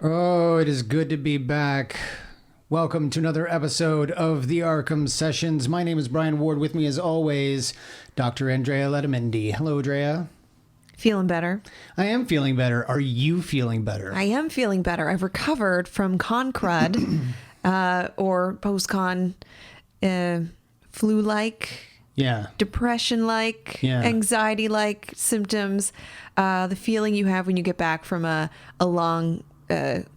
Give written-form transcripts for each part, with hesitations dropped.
Oh, it is good to be back. Welcome to another episode of the Arkham Sessions. My name is Brian Ward. With me, as always, Dr. Andrea Letamendi. Hello, Andrea. Feeling better. I am feeling better. Are you feeling better? I am feeling better. I've recovered from con crud or post-con flu-like, depression-like, anxiety-like symptoms. The feeling you have when you get back from a long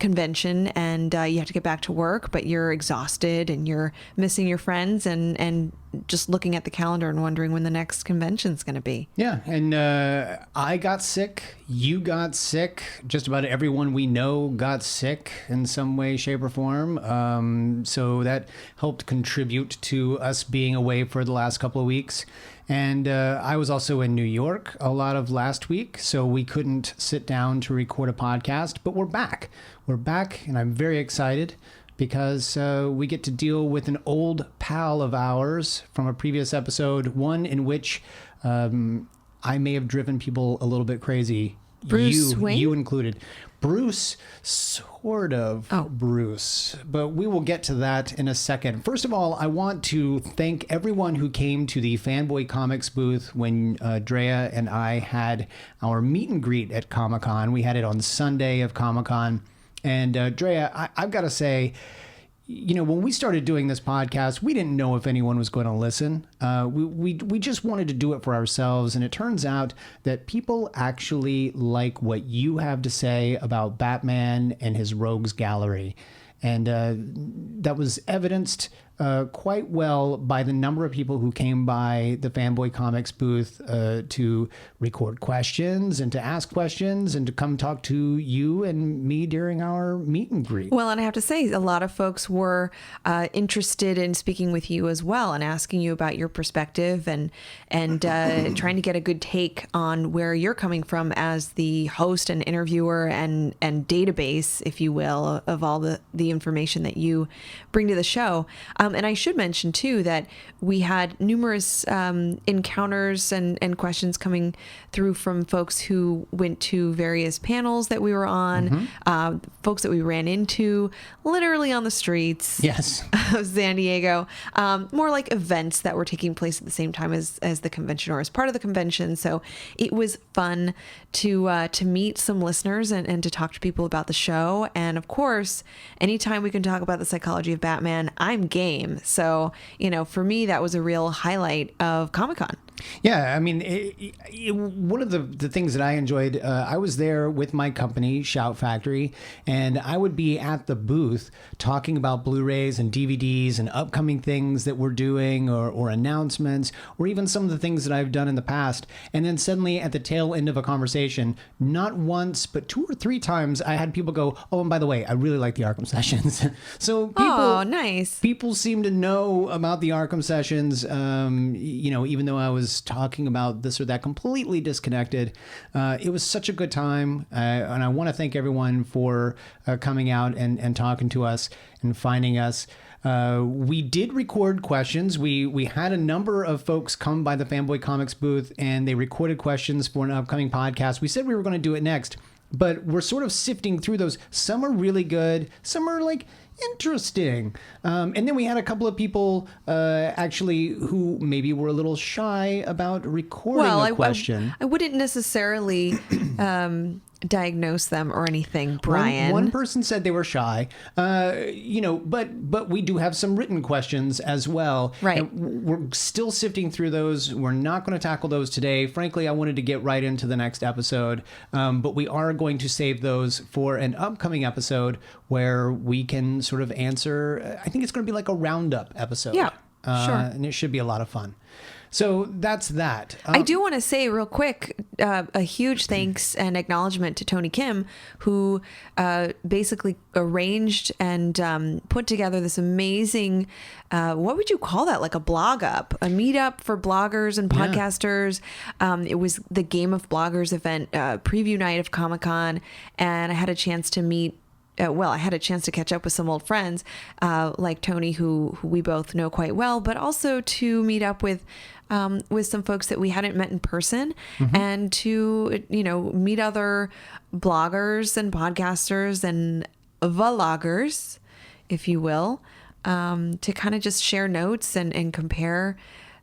convention and you have to get back to work, but you're exhausted and you're missing your friends and just looking at the calendar and wondering when the next convention's going to be. Yeah, and I got sick. You got sick. Just about everyone we know got sick in some way, shape, or form. So that helped contribute to us being away for the last couple of weeks. And I was also in New York a lot of last week, so we couldn't sit down to record a podcast, but we're back. We're back, and I'm very excited because we get to deal with an old pal of ours from a previous episode, one in which I may have driven people a little bit crazy. Bruce Wayne? You included. Bruce, sort of Bruce, but we will get to that in a second. First of all, I want to thank everyone who came to the Fanboy Comics booth when Drea and I had our meet and greet at Comic-Con. We had it on Sunday of Comic-Con. And Drea, I've got to say, you know, when we started doing this podcast, we didn't know if anyone was going to listen. We just wanted to do it for ourselves. And it turns out that people actually like what you have to say about Batman and his rogues gallery. And that was evidenced quite well by the number of people who came by the Fanboy Comics booth to record questions and to ask questions and to come talk to you and me during our meet and greet. Well, and I have to say, a lot of folks were interested in speaking with you as well and asking you about your perspective and trying to get a good take on where you're coming from as the host and interviewer and database, if you will, of all the information that you bring to the show. And I should mention, too, that we had numerous encounters and questions coming through from folks who went to various panels that we were on, folks that we ran into literally on the streets of San Diego, more like events that were taking place at the same time as the convention or as part of the convention. So it was fun to meet some listeners and to talk to people about the show. And of course, anytime we can talk about the psychology of Batman, I'm game. So, you know, for me, that was a real highlight of Comic-Con. Yeah, I mean, one of the things that I enjoyed, I was there with my company, Shout Factory, and I would be at the booth talking about Blu-rays and DVDs and upcoming things that we're doing or announcements or even some of the things that I've done in the past. And then suddenly at the tail end of a conversation, not once, but 2 or 3 times, I had people go, oh, and by the way, I really like the Arkham Sessions. So people seem to know about the Arkham Sessions, you know, even though I was talking about this or that completely disconnected. It was such a good time. And I want to thank everyone for coming out and talking to us and finding us. We did record questions. We had a number of folks come by the Fanboy Comics booth and they recorded questions for an upcoming podcast. We said we were going to do it next, but we're sort of sifting through those. Some are really good. Some are like interesting. And then we had a couple of people actually who maybe were a little shy about recording a question. I wouldn't necessarily diagnose them or anything, Brian. One person said they were shy, you know, but we do have some written questions as well. Right. And we're still sifting through those. We're not going to tackle those today. Frankly, I wanted to get right into the next episode, but we are going to save those for an upcoming episode where we can sort of answer. I think it's going to be like a roundup episode. Yeah, sure. And it should be a lot of fun. So that's that. I do want to say real quick, a huge thanks and acknowledgement to Tony Kim, who basically arranged and put together this amazing, what would you call that? Like a blog up, a meetup for bloggers and podcasters. Yeah. It was the Game of Bloggers event, preview night of Comic-Con. And I had a chance to meet I had a chance to catch up with some old friends like Tony, who we both know quite well, but also to meet up with some folks that we hadn't met in person, and to, meet other bloggers and podcasters and vloggers, if you will, to kind of just share notes and compare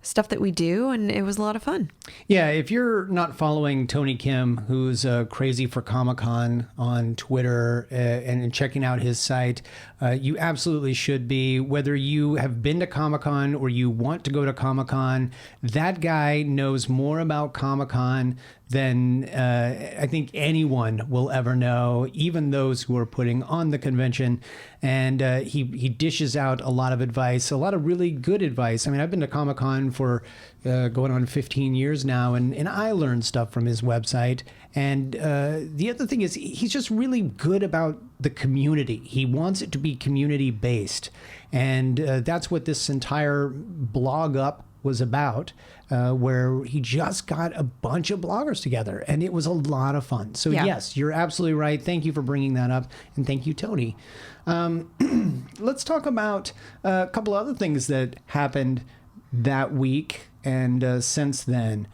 stuff that we do, and it was a lot of fun. Yeah, if you're not following Tony Kim, who's crazy for Comic-Con on Twitter, and checking out his site, you absolutely should be. Whether you have been to Comic-Con or you want to go to Comic-Con, that guy knows more about Comic-Con than I think anyone will ever know, even those who are putting on the convention. And he dishes out a lot of advice, a lot of really good advice. I mean, I've been to Comic-Con for going on 15 years now, and I learned stuff from his website. And the other thing is, he's just really good about the community. He wants it to be community-based. And that's what this entire blog up was about, where he just got a bunch of bloggers together, and it was a lot of fun. So yes, you're absolutely right. Thank you for bringing that up, and thank you, Tony. Let's talk about a couple other things that happened that week and since then.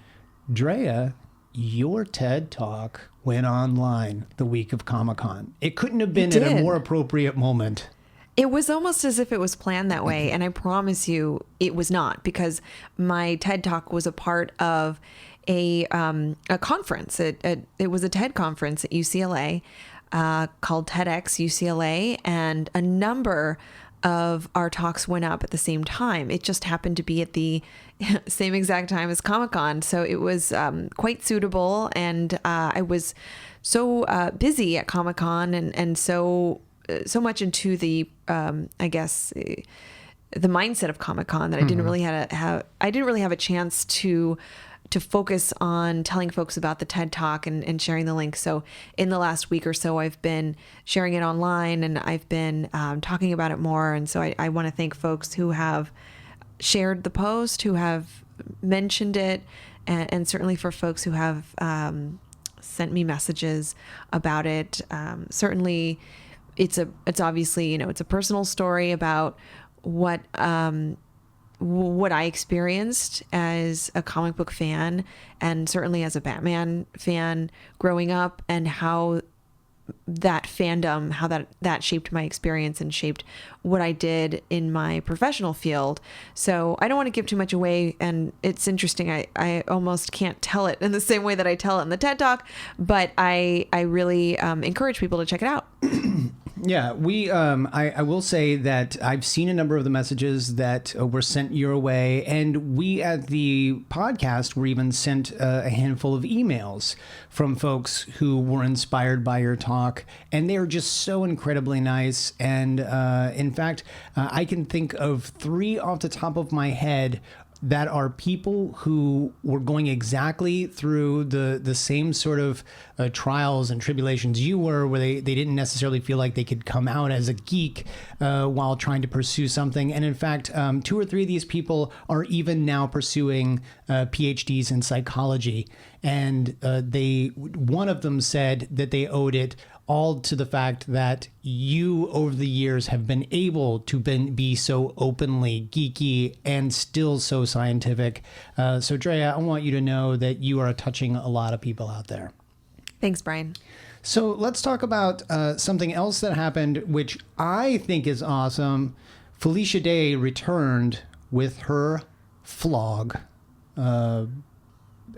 Drea, your TED Talk went online the week of Comic-Con. It couldn't have been at a more appropriate moment. It was almost as if it was planned that way, and I promise you it was not, because my TED Talk was a part of a conference. It was a TED conference at UCLA called TEDx UCLA, and a number of our talks went up at the same time. It just happened to be at the same exact time as Comic-Con, so it was quite suitable, and I was so busy at Comic-Con and so much into the I guess the mindset of Comic-Con that I didn't really have a chance to focus on telling folks about the TED Talk and sharing the link. So in the last week or so, I've been sharing it online, and I've been talking about it more. And so I want to thank folks who have shared the post, who have mentioned it, and certainly for folks who have sent me messages about it. Certainly, it's obviously, it's a personal story about what I experienced as a comic book fan, and certainly as a Batman fan growing up, and how that fandom, how that shaped my experience and shaped what I did in my professional field. So I don't want to give too much away, and it's interesting. I almost can't tell it in the same way that I tell it in the TED Talk, but I really encourage people to check it out. Yeah, I will say that I've seen a number of the messages that were sent your way, and we at the podcast were even sent a handful of emails from folks who were inspired by your talk, and they are just so incredibly nice. And in fact, I can think of 3 off the top of my head that are people who were going exactly through the same sort of trials and tribulations you were, where they didn't necessarily feel like they could come out as a geek while trying to pursue something. And in fact, 2 or 3 of these people are even now pursuing PhDs in psychology. And one of them said that they owed it all to the fact that you over the years have been able to be so openly geeky and still so scientific. So Drea, I want you to know that you are touching a lot of people out there. Thanks, Brian. So let's talk about something else that happened, which I think is awesome. Felicia Day returned with her vlog.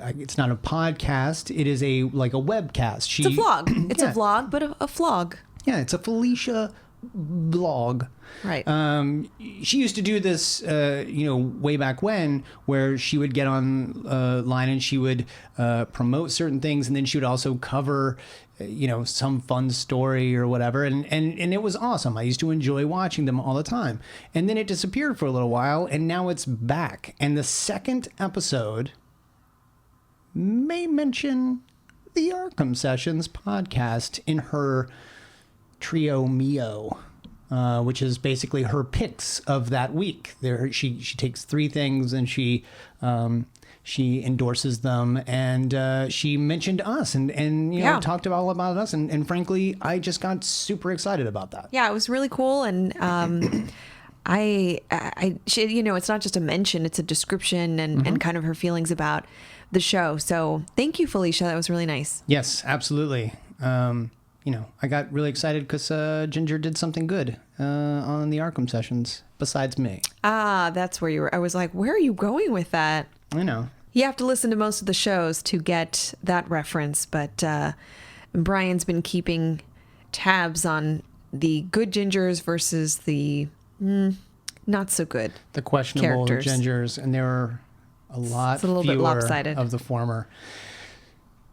It's not a podcast. It is a webcast. It's a vlog. It's a vlog, but a flog. Yeah, it's a Felicia vlog. Right. She used to do this, way back when, where she would get on line and she would promote certain things, and then she would also cover, some fun story or whatever, and it was awesome. I used to enjoy watching them all the time, and then it disappeared for a little while, and now it's back. And the second episode may mention the Arkham Sessions podcast in her Trio Mio which is basically her picks of that week. She takes 3 things and she endorses them, and she mentioned us and you know, talked all about us, and frankly, I just got super excited about that. Yeah, it was really cool, and she, you know, it's not just a mention, it's a description and kind of her feelings about the show. So thank you, Felicia. That was really nice. Yes, absolutely. You know, I got really excited because Ginger did something good on the Arkham sessions besides me. Ah, that's where you were. I was like, where are you going with that? I know. You have to listen to most of the shows to get that reference, but Brian's been keeping tabs on the good Gingers versus the not so good. The questionable characters. Gingers, and there were a lot It's a little bit fewer lopsided. of the former.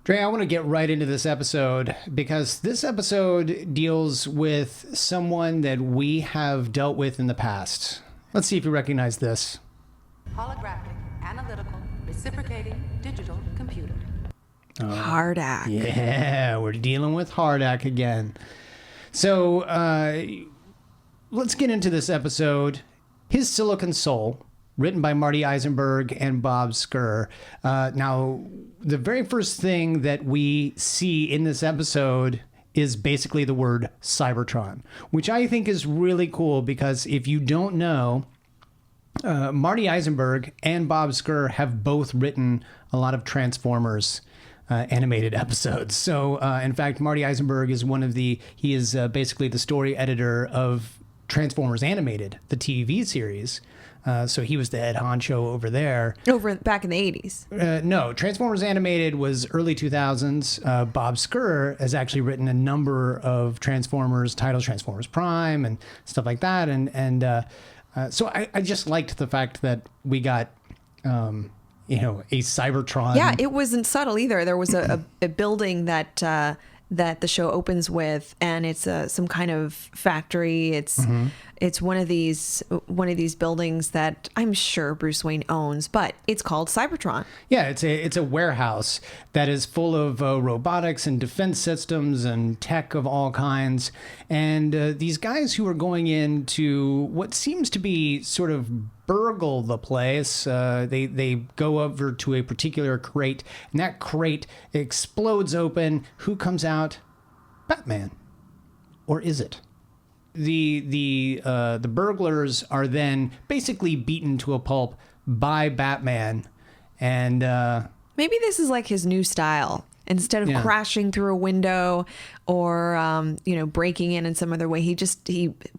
Dre, I want to get right into this episode because this episode deals with someone that we have dealt with in the past. Let's see if you recognize this. Holographic, analytical, reciprocating, digital computer. Hardak. Yeah, we're dealing with Hardak again. So let's get into this episode. His Silicon Soul, written by Marty Eisenberg and Bob Skur. Now, the very first thing that we see in this episode is basically the word Cybertron, which I think is really cool because if you don't know, Marty Eisenberg and Bob Skur have both written a lot of Transformers animated episodes. So, in fact, Marty Eisenberg is he is basically the story editor of Transformers Animated, the TV series. So he was the head honcho over there. Back in the 80s. No, Transformers Animated was early 2000s. Bob Skur has actually written a number of Transformers titles, Transformers Prime and stuff like that. So I just liked the fact that we got, a Cybertron. Yeah, it wasn't subtle either. There was a building that the show opens with, and it's some kind of factory. It's one of these buildings that I'm sure Bruce Wayne owns, but it's called Cybertron. Yeah, it's a warehouse that is full of robotics and defense systems and tech of all kinds. And these guys who are going in to what seems to be sort of burgle the place, they go over to a particular crate, and that crate explodes open. Who comes out? Batman. Or is it? The burglars are then basically beaten to a pulp by Batman, and maybe this is like his new style. Instead of crashing through a window or breaking in some other way, he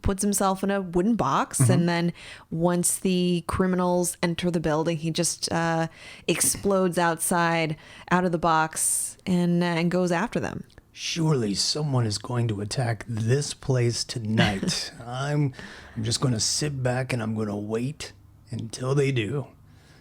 puts himself in a wooden box, and then once the criminals enter the building, he just explodes out of the box and goes after them. Surely someone is going to attack this place tonight. I'm just going to sit back and I'm going to wait until they do.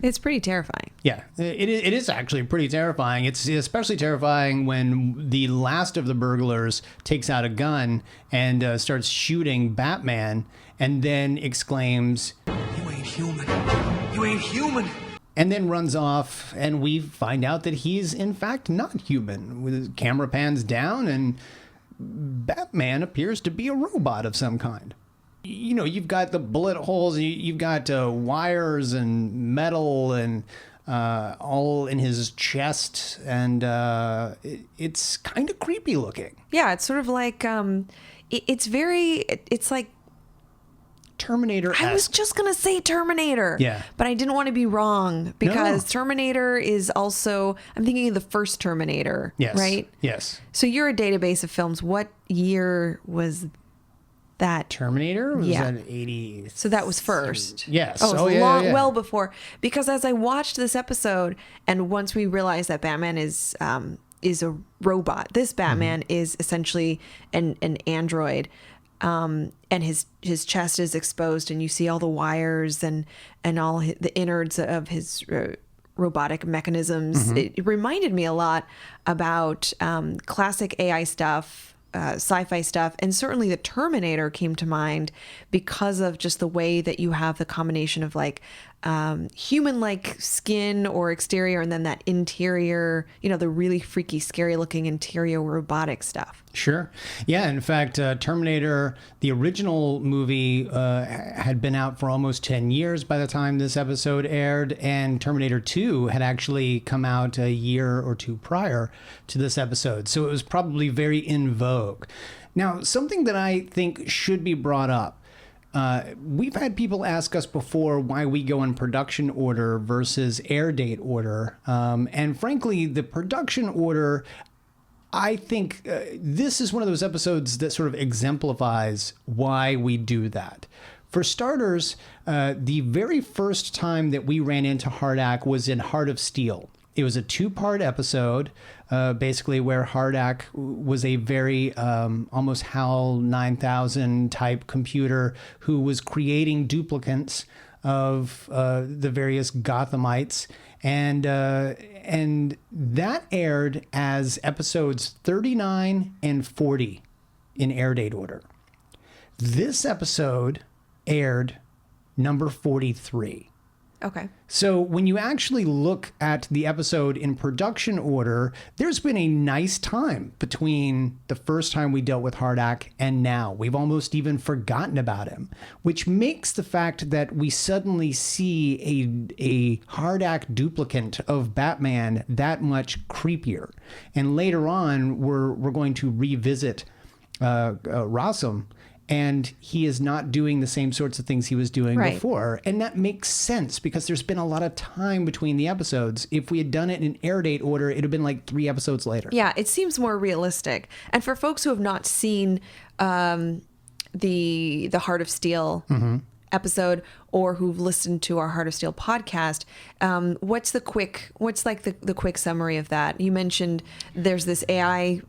It's pretty terrifying. Yeah, it is actually pretty terrifying. It's especially terrifying when the last of the burglars takes out a gun and starts shooting Batman and then exclaims, "You ain't human. You ain't human." And then runs off, and we find out that he's in fact not human. With his camera pans down, and Batman appears to be a robot of some kind. You know, you've got the bullet holes, you've got wires and metal and all in his chest, and it's kind of creepy looking. Yeah, it's sort of like it's like Terminator-esque. I was just going to say Terminator. Yeah. But I didn't want to be wrong because Terminator is also, I'm thinking of the first Terminator, Yes. right? Yes. So you're a database of films. What year was that? Terminator? Was Yeah. that 80? So that was first. Yes. Oh, it was Oh, yeah. well before. Because as I watched this episode, and once we realized that Batman is a robot, this Batman is essentially an android. And his chest is exposed, and you see all the wires and all the innards of his robotic mechanisms. It reminded me a lot about classic AI stuff, sci-fi stuff, and certainly the Terminator came to mind because of just the way that you have the combination of like human-like skin or exterior, and then that interior, the really freaky, scary-looking interior robotic stuff. Sure. Yeah. In fact, Terminator, the original movie, had been out for almost 10 years by the time this episode aired. And Terminator 2 had actually come out a year or two prior to this episode. So it was probably very in vogue. Now, something that I think should be brought up. We've had people ask us before why we go in production order versus air date order. And frankly, the production order, I think this is one of those episodes that sort of exemplifies why we do that. For starters, the very first time that we ran into Hardak was in Heart of Steel. It was a 2-part episode, basically where Hardak was a very almost HAL 9000 type computer who was creating duplicates of the various Gothamites. And that aired as episodes 39 and 40 in air date order. This episode aired number 43. Okay. So when you actually look at the episode in production order, there's been a nice time between the first time we dealt with Hardak and now. We've almost even forgotten about him, which makes the fact that we suddenly see a Hardak duplicate of Batman that much creepier. And later on, we're going to revisit Rossum. And he is not doing the same sorts of things he was doing before. And that makes sense because there's been a lot of time between the episodes. If we had done it in air date order, it would have been like 3 episodes later. Yeah, it seems more realistic. And for folks who have not seen the Heart of Steel episode or who've listened to our Heart of Steel podcast, what's the quick summary of that? You mentioned there's this AI,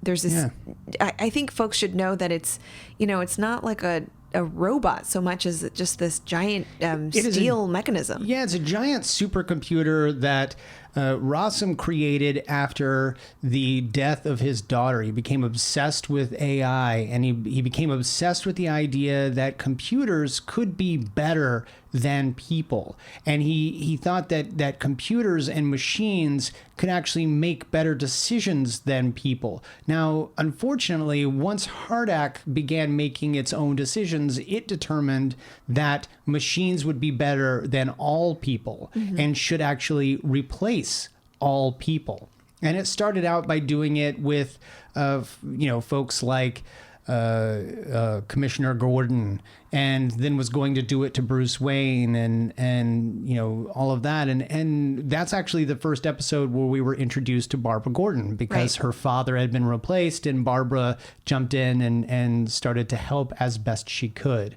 I think folks should know that it's, it's not like a robot so much as just this giant steel mechanism. Yeah, it's a giant supercomputer that Rossum created after the death of his daughter. He became obsessed with AI, and he became obsessed with the idea that computers could be better than people. And he thought that computers and machines could actually make better decisions than people. Now, unfortunately, once Hardak began making its own decisions, it determined that machines would be better than all people and should actually replace all people. And it started out by doing it with, folks like Commissioner Gordon, and then was going to do it to Bruce Wayne and all of that. And that's actually the first episode where we were introduced to Barbara Gordon because her father had been replaced and Barbara jumped in and started to help as best she could.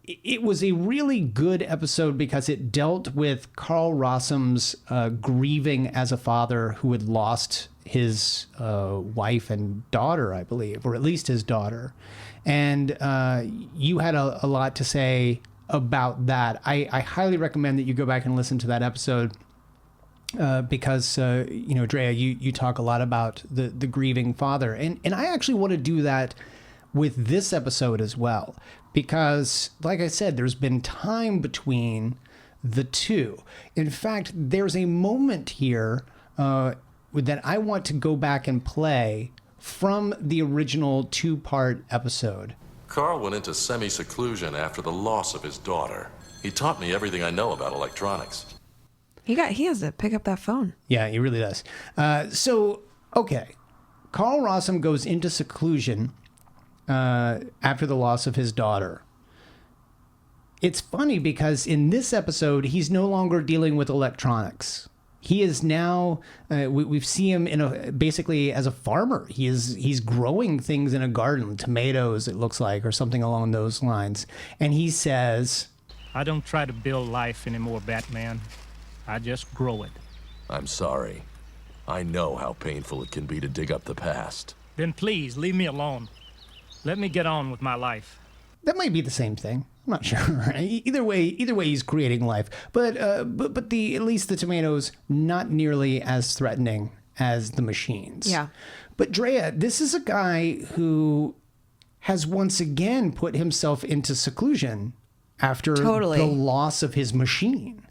It was a really good episode because it dealt with Carl Rossum's grieving as a father who had lost his wife and daughter, I believe, or at least his daughter. And you had a lot to say about that. I highly recommend that you go back and listen to that episode because, Andrea, you talk a lot about the grieving father. And I actually want to do that with this episode as well. Because, like I said, there's been time between the two. In fact, there's a moment here that I want to go back and play from the original 2-part episode. Carl went into semi-seclusion after the loss of his daughter. He taught me everything I know about electronics. He has to pick up that phone. Yeah, he really does. Okay. Carl Rossum goes into seclusion after the loss of his daughter. It's funny because in this episode, he's no longer dealing with electronics. He is now, we see him basically as a farmer. He's growing things in a garden, tomatoes, it looks like, or something along those lines. And he says, I don't try to build life anymore, Batman. I just grow it. I'm sorry. I know how painful it can be to dig up the past. Then please, leave me alone. Let me get on with my life. That might be the same thing. I'm not sure. Either way, he's creating life. But at least the tomatoes not nearly as threatening as the machines. Yeah. But Drea, this is a guy who has once again put himself into seclusion after the loss of his machine.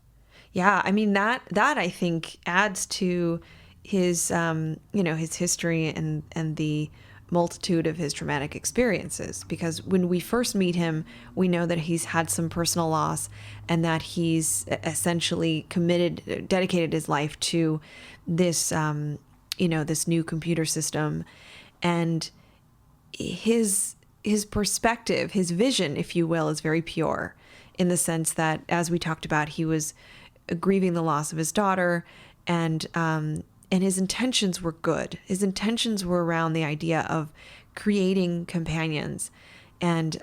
Yeah, I mean that I think adds to his his history and the multitude of his traumatic experiences, because when we first meet him, we know that he's had some personal loss and that he's essentially dedicated his life to this this new computer system, and his perspective, his vision, if you will, is very pure, in the sense that, as we talked about, he was grieving the loss of his daughter, and his intentions were good. His intentions were around the idea of creating companions, and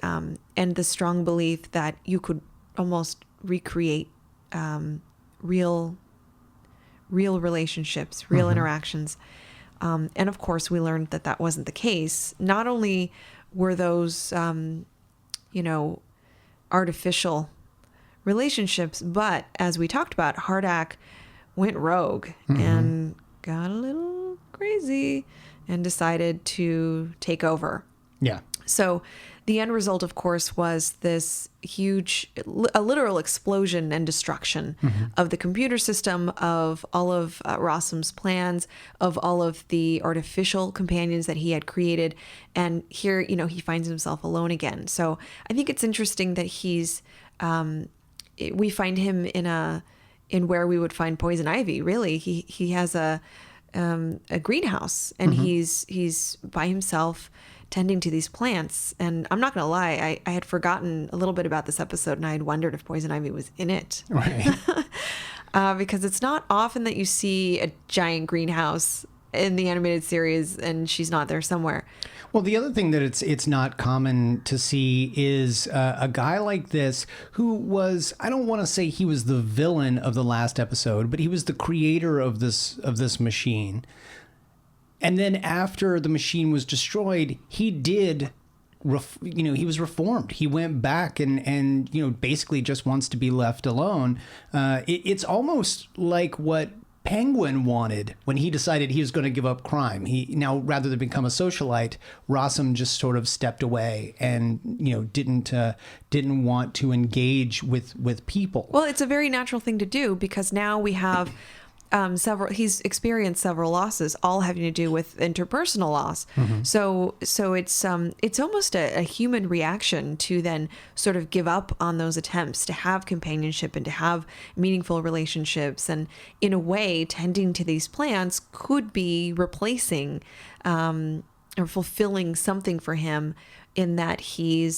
the strong belief that you could almost recreate real relationships, real interactions. And of course, we learned that that wasn't the case. Not only were those, artificial relationships, but as we talked about, Hardak went rogue and got a little crazy and decided to take over. Yeah. So the end result, of course, was this a literal explosion and destruction of the computer system, of all of Rossam's plans, of all of the artificial companions that he had created. And here, he finds himself alone again. So I think it's interesting that we find him in where we would find Poison Ivy. Really, he has a greenhouse, and he's by himself tending to these plants. And I'm not going to lie, I had forgotten a little bit about this episode, and I had wondered if Poison Ivy was in it. Right. Because it's not often that you see a giant greenhouse in the animated series and she's not there somewhere. Well, the other thing that it's not common to see is a guy like this who was, I don't want to say he was the villain of the last episode, but he was the creator of this machine. And then after the machine was destroyed, he did, he was reformed. He went back and basically just wants to be left alone. It's almost like what Penguin wanted when he decided he was going to give up crime. Now, rather than become a socialite, Rossum just sort of stepped away and didn't want to engage with people. Well, it's a very natural thing to do, because now we have he's experienced several losses, all having to do with interpersonal loss. So it's almost a human reaction to then sort of give up on those attempts to have companionship and to have meaningful relationships. And in a way, tending to these plants could be replacing or fulfilling something for him, in that he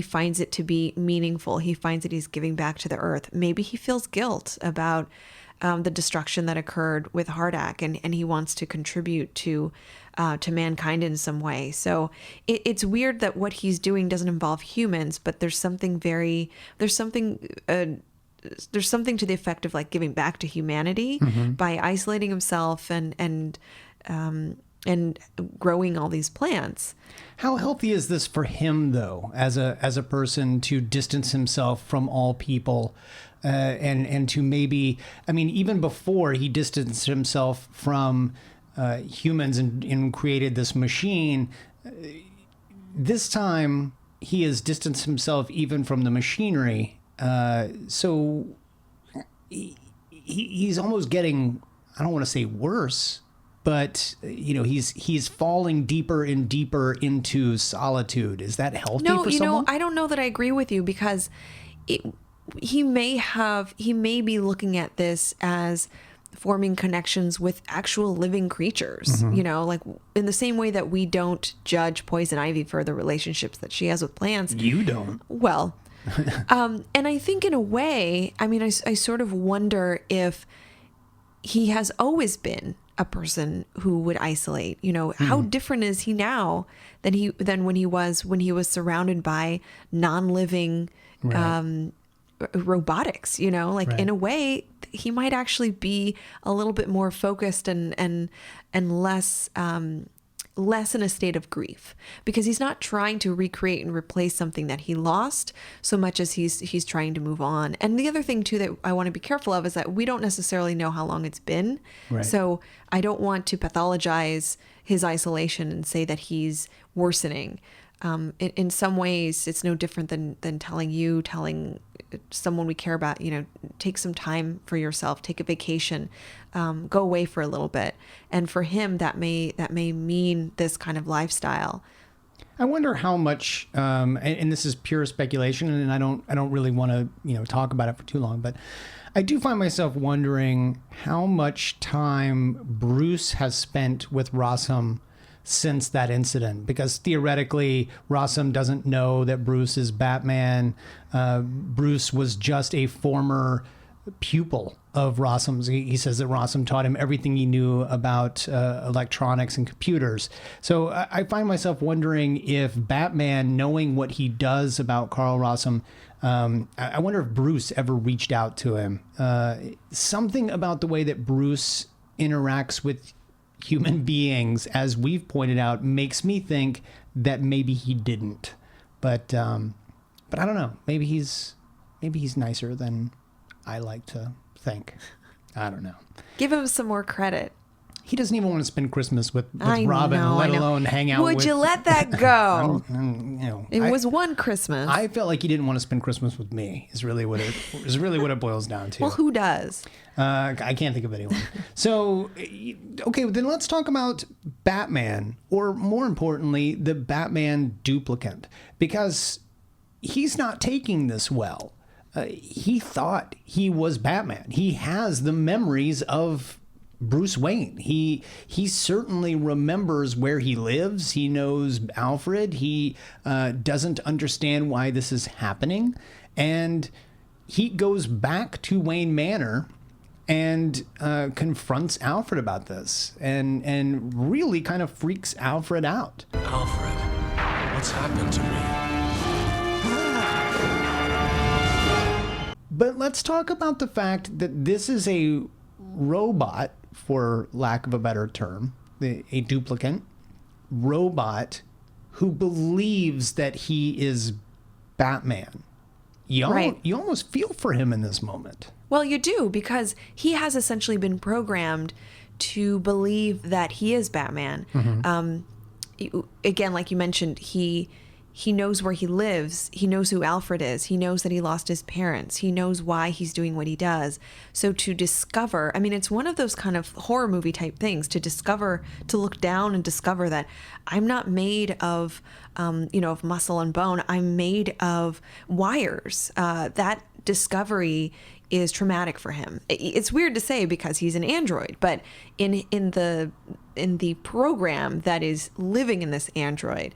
finds it to be meaningful. He finds that he's giving back to the earth. Maybe he feels guilt about the destruction that occurred with Hardak, and he wants to contribute to mankind in some way. So it's weird that what he's doing doesn't involve humans, but there's something to the effect of like giving back to humanity by isolating himself and growing all these plants. How healthy is this for him, though, as a person, to distance himself from all people, and to maybe, I mean, even before he distanced himself from humans and created this machine, this time he has distanced himself even from the machinery. So he's almost getting, I don't want to say worse, but he's falling deeper and deeper into solitude. Is that healthy for someone? No, I don't know that I agree with you, because he may be looking at this as forming connections with actual living creatures, like in the same way that we don't judge Poison Ivy for the relationships that she has with plants. You don't. Well, and I think in a way, I mean, I sort of wonder if he has always been a person who would isolate. How different is he now than when he was surrounded by non-living robotics? Right. In a way, he might actually be a little bit more focused and less in a state of grief, because he's not trying to recreate and replace something that he lost so much as he's trying to move on. And the other thing too that I want to be careful of is that we don't necessarily know how long it's been. Right. So I don't want to pathologize his isolation and say that he's worsening. In some ways, it's no different than telling someone we care about, take some time for yourself, take a vacation, go away for a little bit. And for him, that may mean this kind of lifestyle. I wonder how much, and this is pure speculation, and I don't really want to talk about it for too long, but I do find myself wondering how much time Bruce has spent with Rossum since that incident, because theoretically Rossum doesn't know that Bruce is Batman. Bruce was just a former pupil of Rossum's. He says that Rossum taught him everything he knew about electronics and computers. So I find myself wondering if Batman, knowing what he does about Carl Rossum, I wonder if Bruce ever reached out to him. Something about the way that Bruce interacts with human beings, as we've pointed out, makes me think that maybe he didn't. But I don't know. Maybe he's nicer than I like to think. I don't know. Give him some more credit. He doesn't even want to spend Christmas with Robin, let alone hang out with... Would you let that go? It I was one Christmas. I felt like he didn't want to spend Christmas with me, is really what it boils down to. Well, who does? I can't think of anyone. So, okay, then let's talk about Batman, or more importantly, the Batman duplicant, because he's not taking this well. He thought he was Batman. He has the memories of Bruce Wayne. He certainly remembers where he lives. He knows Alfred. He doesn't understand why this is happening. And he goes back to Wayne Manor and confronts Alfred about this and really kind of freaks Alfred out. Alfred, what's happened to me? But let's talk about the fact that this is a robot, for lack of a better term, a duplicant robot who believes that he is Batman. You almost feel for him in this moment. Well, you do, because he has essentially been programmed to believe that he is Batman. Mm-hmm. Again, like you mentioned, he knows where he lives. He knows who Alfred is. He knows that he lost his parents. He knows why he's doing what he does. So to discover, I mean, it's one of those kind of horror movie type things, to look down and discover that I'm not made of, of muscle and bone. I'm made of wires. That discovery is traumatic for him. It's weird to say because he's an android, but in the program that is living in this android,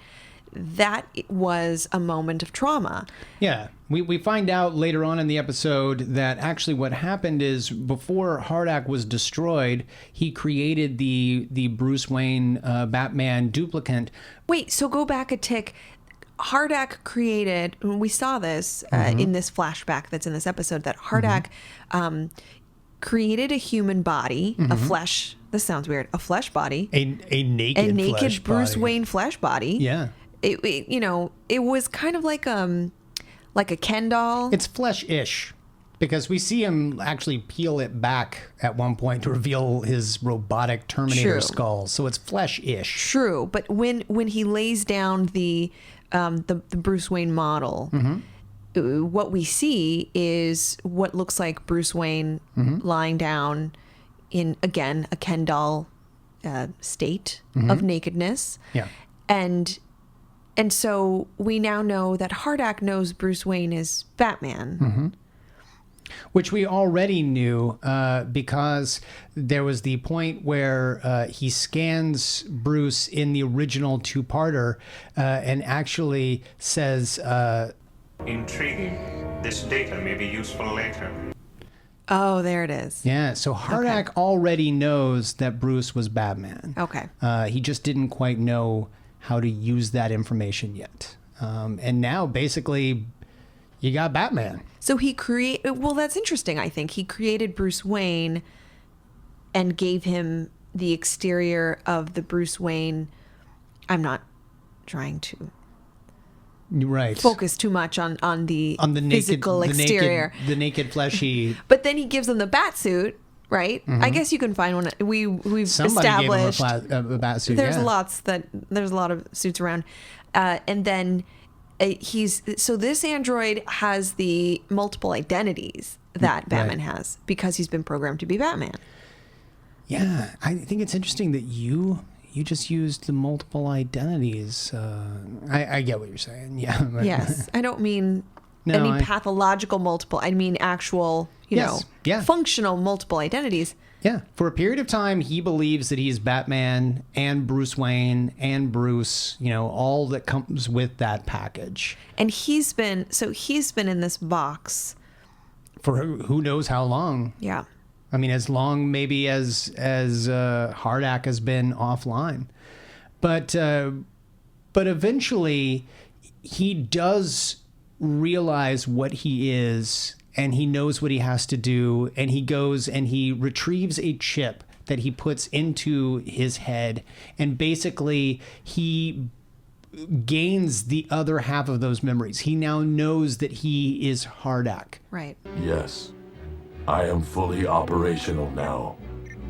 that was a moment of trauma. Yeah. We find out later on in the episode that actually what happened is before Hardak was destroyed, he created the Bruce Wayne Batman duplicant. Wait, so go back a tick. Hardak created, we saw this in this flashback that's in this episode, that Hardak created a human body, a flesh, this sounds weird, a flesh body. A naked flesh Bruce body. Wayne flesh body. Yeah. It was kind of like a Ken doll. It's flesh-ish, because we see him actually peel it back at one point to reveal his robotic Terminator skull. So it's flesh-ish. True, but when he lays down the Bruce Wayne model, what we see is what looks like Bruce Wayne lying down in, again, a Ken doll state of nakedness. Yeah. And so we now know that Hardak knows Bruce Wayne is Batman. Which we already knew because there was the point where he scans Bruce in the original two-parter and actually says... Intriguing. This data may be useful later. Oh, there it is. Yeah, so Hardak already knows that Bruce was Batman. Okay. He just didn't quite know how to use that information yet. And now, basically, you got Batman. So well, that's interesting, I think. He created Bruce Wayne and gave him the exterior of the Bruce Wayne. I'm not trying to focus too much on the physical exterior. The naked fleshy. But then he gives him the bat suit, right? I guess you can find one. We've Somebody established gave him a bat suit. there's yeah. there's a lot of suits around, and then so this android has the multiple identities that Batman has because he's been programmed to be Batman. Yeah, I think it's interesting that you just used the multiple identities. I get what you're saying. Yeah. But, Yes, I don't mean No, any pathological multiple. I mean actual, Yes, yeah. functional multiple identities. Yeah. For a period of time, he believes that he's Batman and Bruce Wayne and Bruce, all that comes with that package. And he's been in this box. For who knows how long. Yeah. I mean, as long maybe as Hardak has been offline. But eventually he does realize what he is, and he knows what he has to do, and he goes and he retrieves a chip that he puts into his head, and basically he gains the other half of those memories. He now knows that he is Hardak. Right. Yes. I am fully operational now.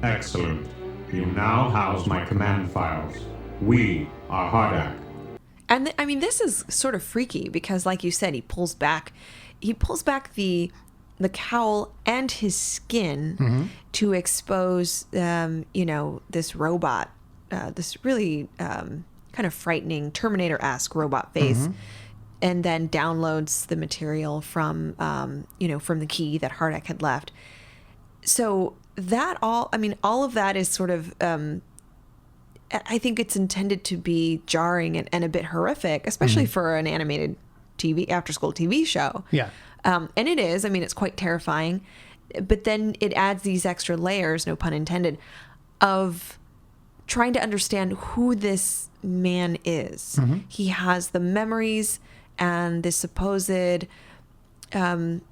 Excellent. You now house my command files. We are Hardak. And I mean, this is sort of freaky because, like you said, he pulls back the cowl and his skin to expose, this robot, this really kind of frightening Terminator-esque robot face, and then downloads the material from the key that Hardak had left. So all of that is sort of. I think it's intended to be jarring and a bit horrific, especially for an animated after-school TV show. Yeah. And it is. I mean, it's quite terrifying. But then it adds these extra layers, no pun intended, of trying to understand who this man is. He has the memories and the supposed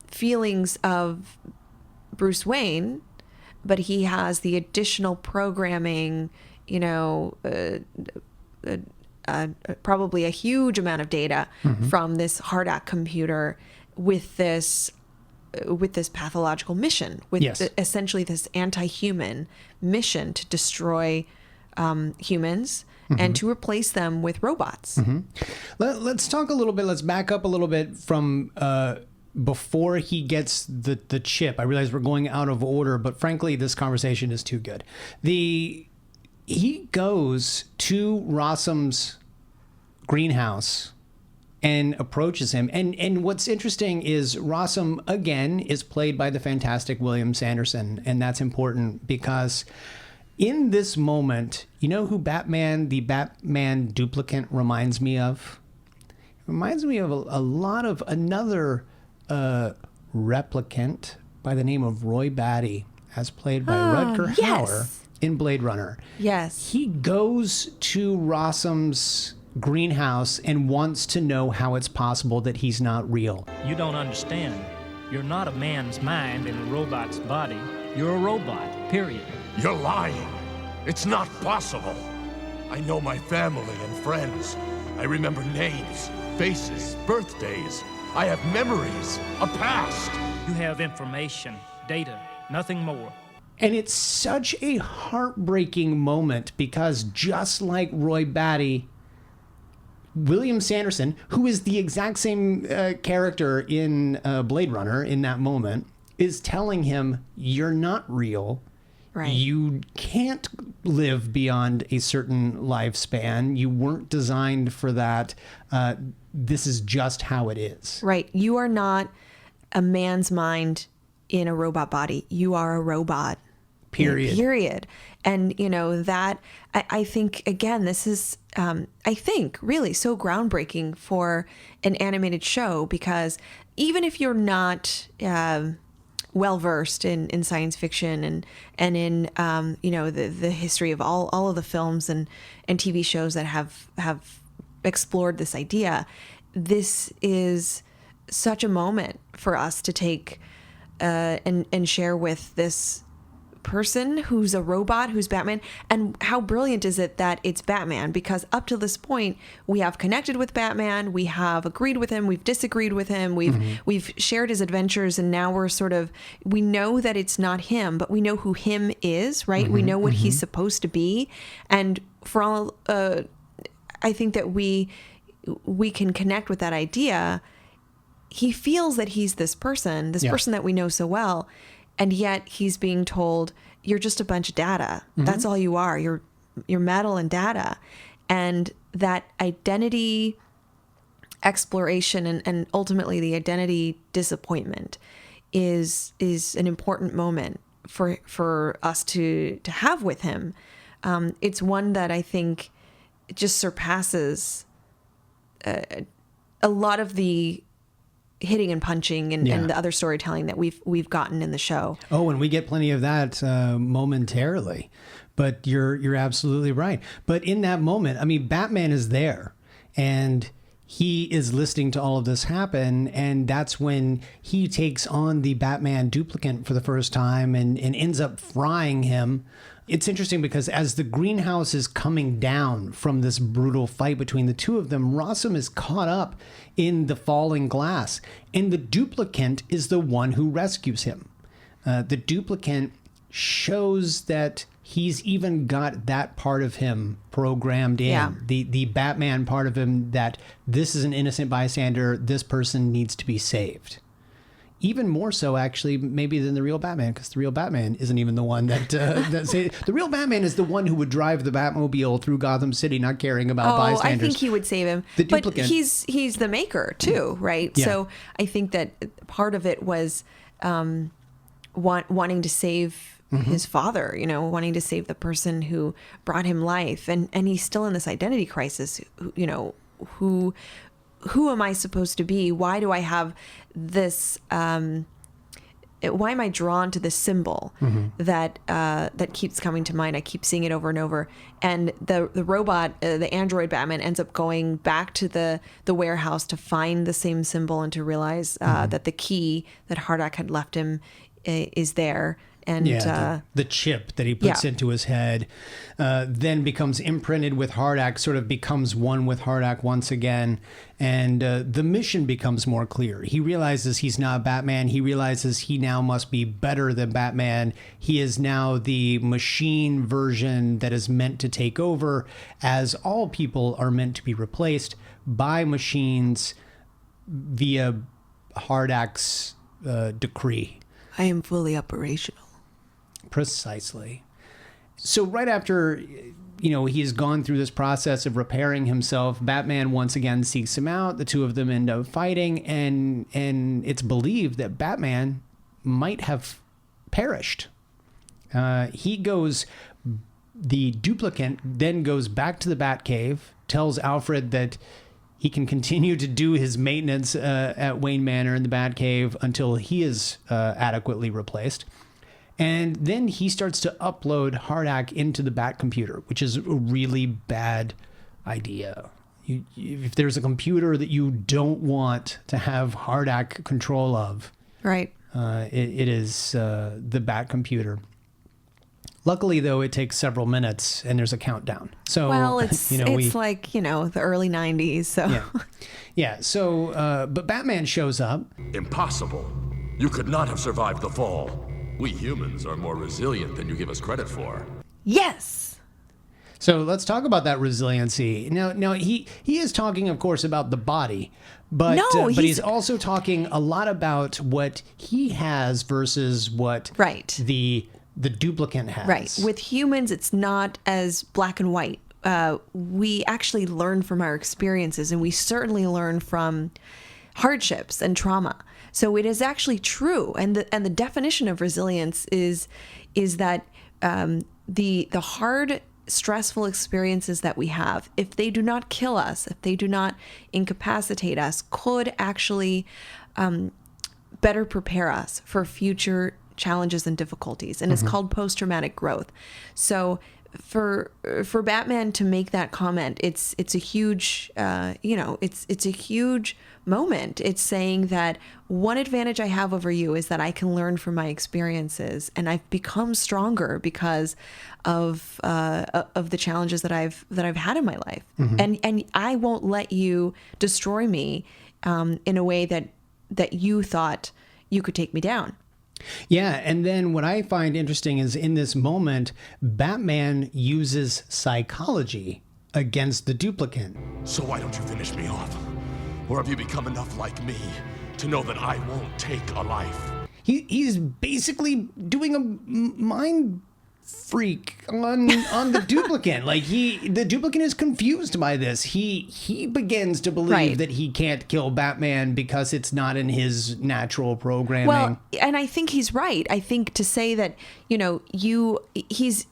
feelings of Bruce Wayne, but he has the additional programming, probably a huge amount of data from this Hardak computer with this pathological mission, with essentially this anti-human mission to destroy humans and to replace them with robots. Let's talk a little bit. Let's back up a little bit from before he gets the chip. I realize we're going out of order, but frankly, this conversation is too good. He goes to Rossum's greenhouse and approaches him. And what's interesting is Rossum, again, is played by the fantastic William Sanderson. And that's important because in this moment, you know who the Batman duplicate reminds me of? It reminds me of a lot of another replicant by the name of Roy Batty, as played by Rutger Hauer in Blade Runner. Yes. He goes to Rossum's greenhouse and wants to know how it's possible that he's not real. You don't understand. You're not a man's mind in a robot's body. You're a robot, period. You're lying. It's not possible. I know my family and friends. I remember names, faces, birthdays. I have memories, a past. You have information, data, nothing more. And it's such a heartbreaking moment because just like Roy Batty, William Sanderson, who is the exact same character in Blade Runner in that moment, is telling him, you're not real. Right. You can't live beyond a certain lifespan. You weren't designed for that. This is just how it is. Right. You are not a man's mind in a robot body. You are a robot. Period. And, that, I think, again, this is, I think, really so groundbreaking for an animated show because even if you're not well-versed in science fiction and in, the history of all of the films and TV shows that have explored this idea, this is such a moment for us to take and share with this person who's a robot, who's Batman. And how brilliant is it that it's Batman? Because up to this point, we have connected with Batman, we have agreed with him, we've disagreed with him, we've shared his adventures, and now we know that it's not him, but we know who him is, right? We know what he's supposed to be. And for all, I think that we can connect with that idea. He feels that he's this person that we know so well, and yet he's being told, you're just a bunch of data. That's all you are. You're metal and data. And that identity exploration and ultimately the identity disappointment is an important moment for us to have with him. It's one that I think just surpasses a lot of the hitting and punching and the other storytelling that we've gotten in the show. Oh, and we get plenty of that momentarily. But you're absolutely right. But in that moment, I mean, Batman is there, and he is listening to all of this happen, and that's when he takes on the Batman duplicate for the first time and ends up frying him. It's interesting because as the greenhouse is coming down from this brutal fight between the two of them, Rossum is caught up in the falling glass, and the duplicant is the one who rescues him. The duplicant shows that he's even got that part of him programmed in, the Batman part of him, that this is an innocent bystander, this person needs to be saved. Even more so, actually, maybe than the real Batman, because the real Batman isn't even the one that the real Batman is the one who would drive the Batmobile through Gotham City, not caring about bystanders. I think he would save him. But he's the maker too, right? Yeah. So I think that part of it was wanting to save his father, wanting to save the person who brought him life, and he's still in this identity crisis. Who am I supposed to be? Why do I have this? Why am I drawn to this symbol that keeps coming to mind? I keep seeing it over and over. And the robot, the android Batman, ends up going back to the warehouse to find the same symbol and to realize that the key that Hardak had left him is there. And the chip that he puts into his head then becomes imprinted with Hardak, sort of becomes one with Hardak once again. And the mission becomes more clear. He realizes he's not Batman. He realizes he now must be better than Batman. He is now the machine version that is meant to take over, as all people are meant to be replaced by machines via Hardak's decree. I am fully operational. Precisely. So right after, he's gone through this process of repairing himself, Batman once again seeks him out. The two of them end up fighting, and it's believed that Batman might have perished. The duplicant then goes back to the Batcave, tells Alfred that he can continue to do his maintenance at Wayne Manor in the Batcave until he is adequately replaced. And then he starts to upload Hardak into the Bat computer, which is a really bad idea. If there's a computer that you don't want to have Hardak control of, right? It is the Bat computer. Luckily, though, it takes several minutes and there's a countdown. So it's like the early 90s. So So but Batman shows up. Impossible. You could not have survived the fall. We humans are more resilient than you give us credit for. Yes. So let's talk about that resiliency. Now he is talking, of course, about the body, but he's also talking a lot about what he has versus what the duplicant has. Right. With humans, it's not as black and white. We actually learn from our experiences, and we certainly learn from hardships and trauma. So it is actually true, and the definition of resilience is that the hard, stressful experiences that we have, if they do not kill us, if they do not incapacitate us, could actually better prepare us for future challenges and difficulties, and it's called post-traumatic growth. So for Batman to make that comment, it's a huge, it's a huge moment. It's saying that one advantage I have over you is that I can learn from my experiences, and I've become stronger because of the challenges that I've had in my life, and I won't let you destroy me in a way that you thought you could take me down. Yeah, and then what I find interesting is in this moment, Batman uses psychology against the duplicant. So why don't you finish me off? Or have you become enough like me to know that I won't take a life? He's basically doing a mind freak on the duplicant. Like the duplicant is confused by this. He begins to believe that he can't kill Batman because it's not in his natural programming. Well, and I think he's right. I think to say that, he's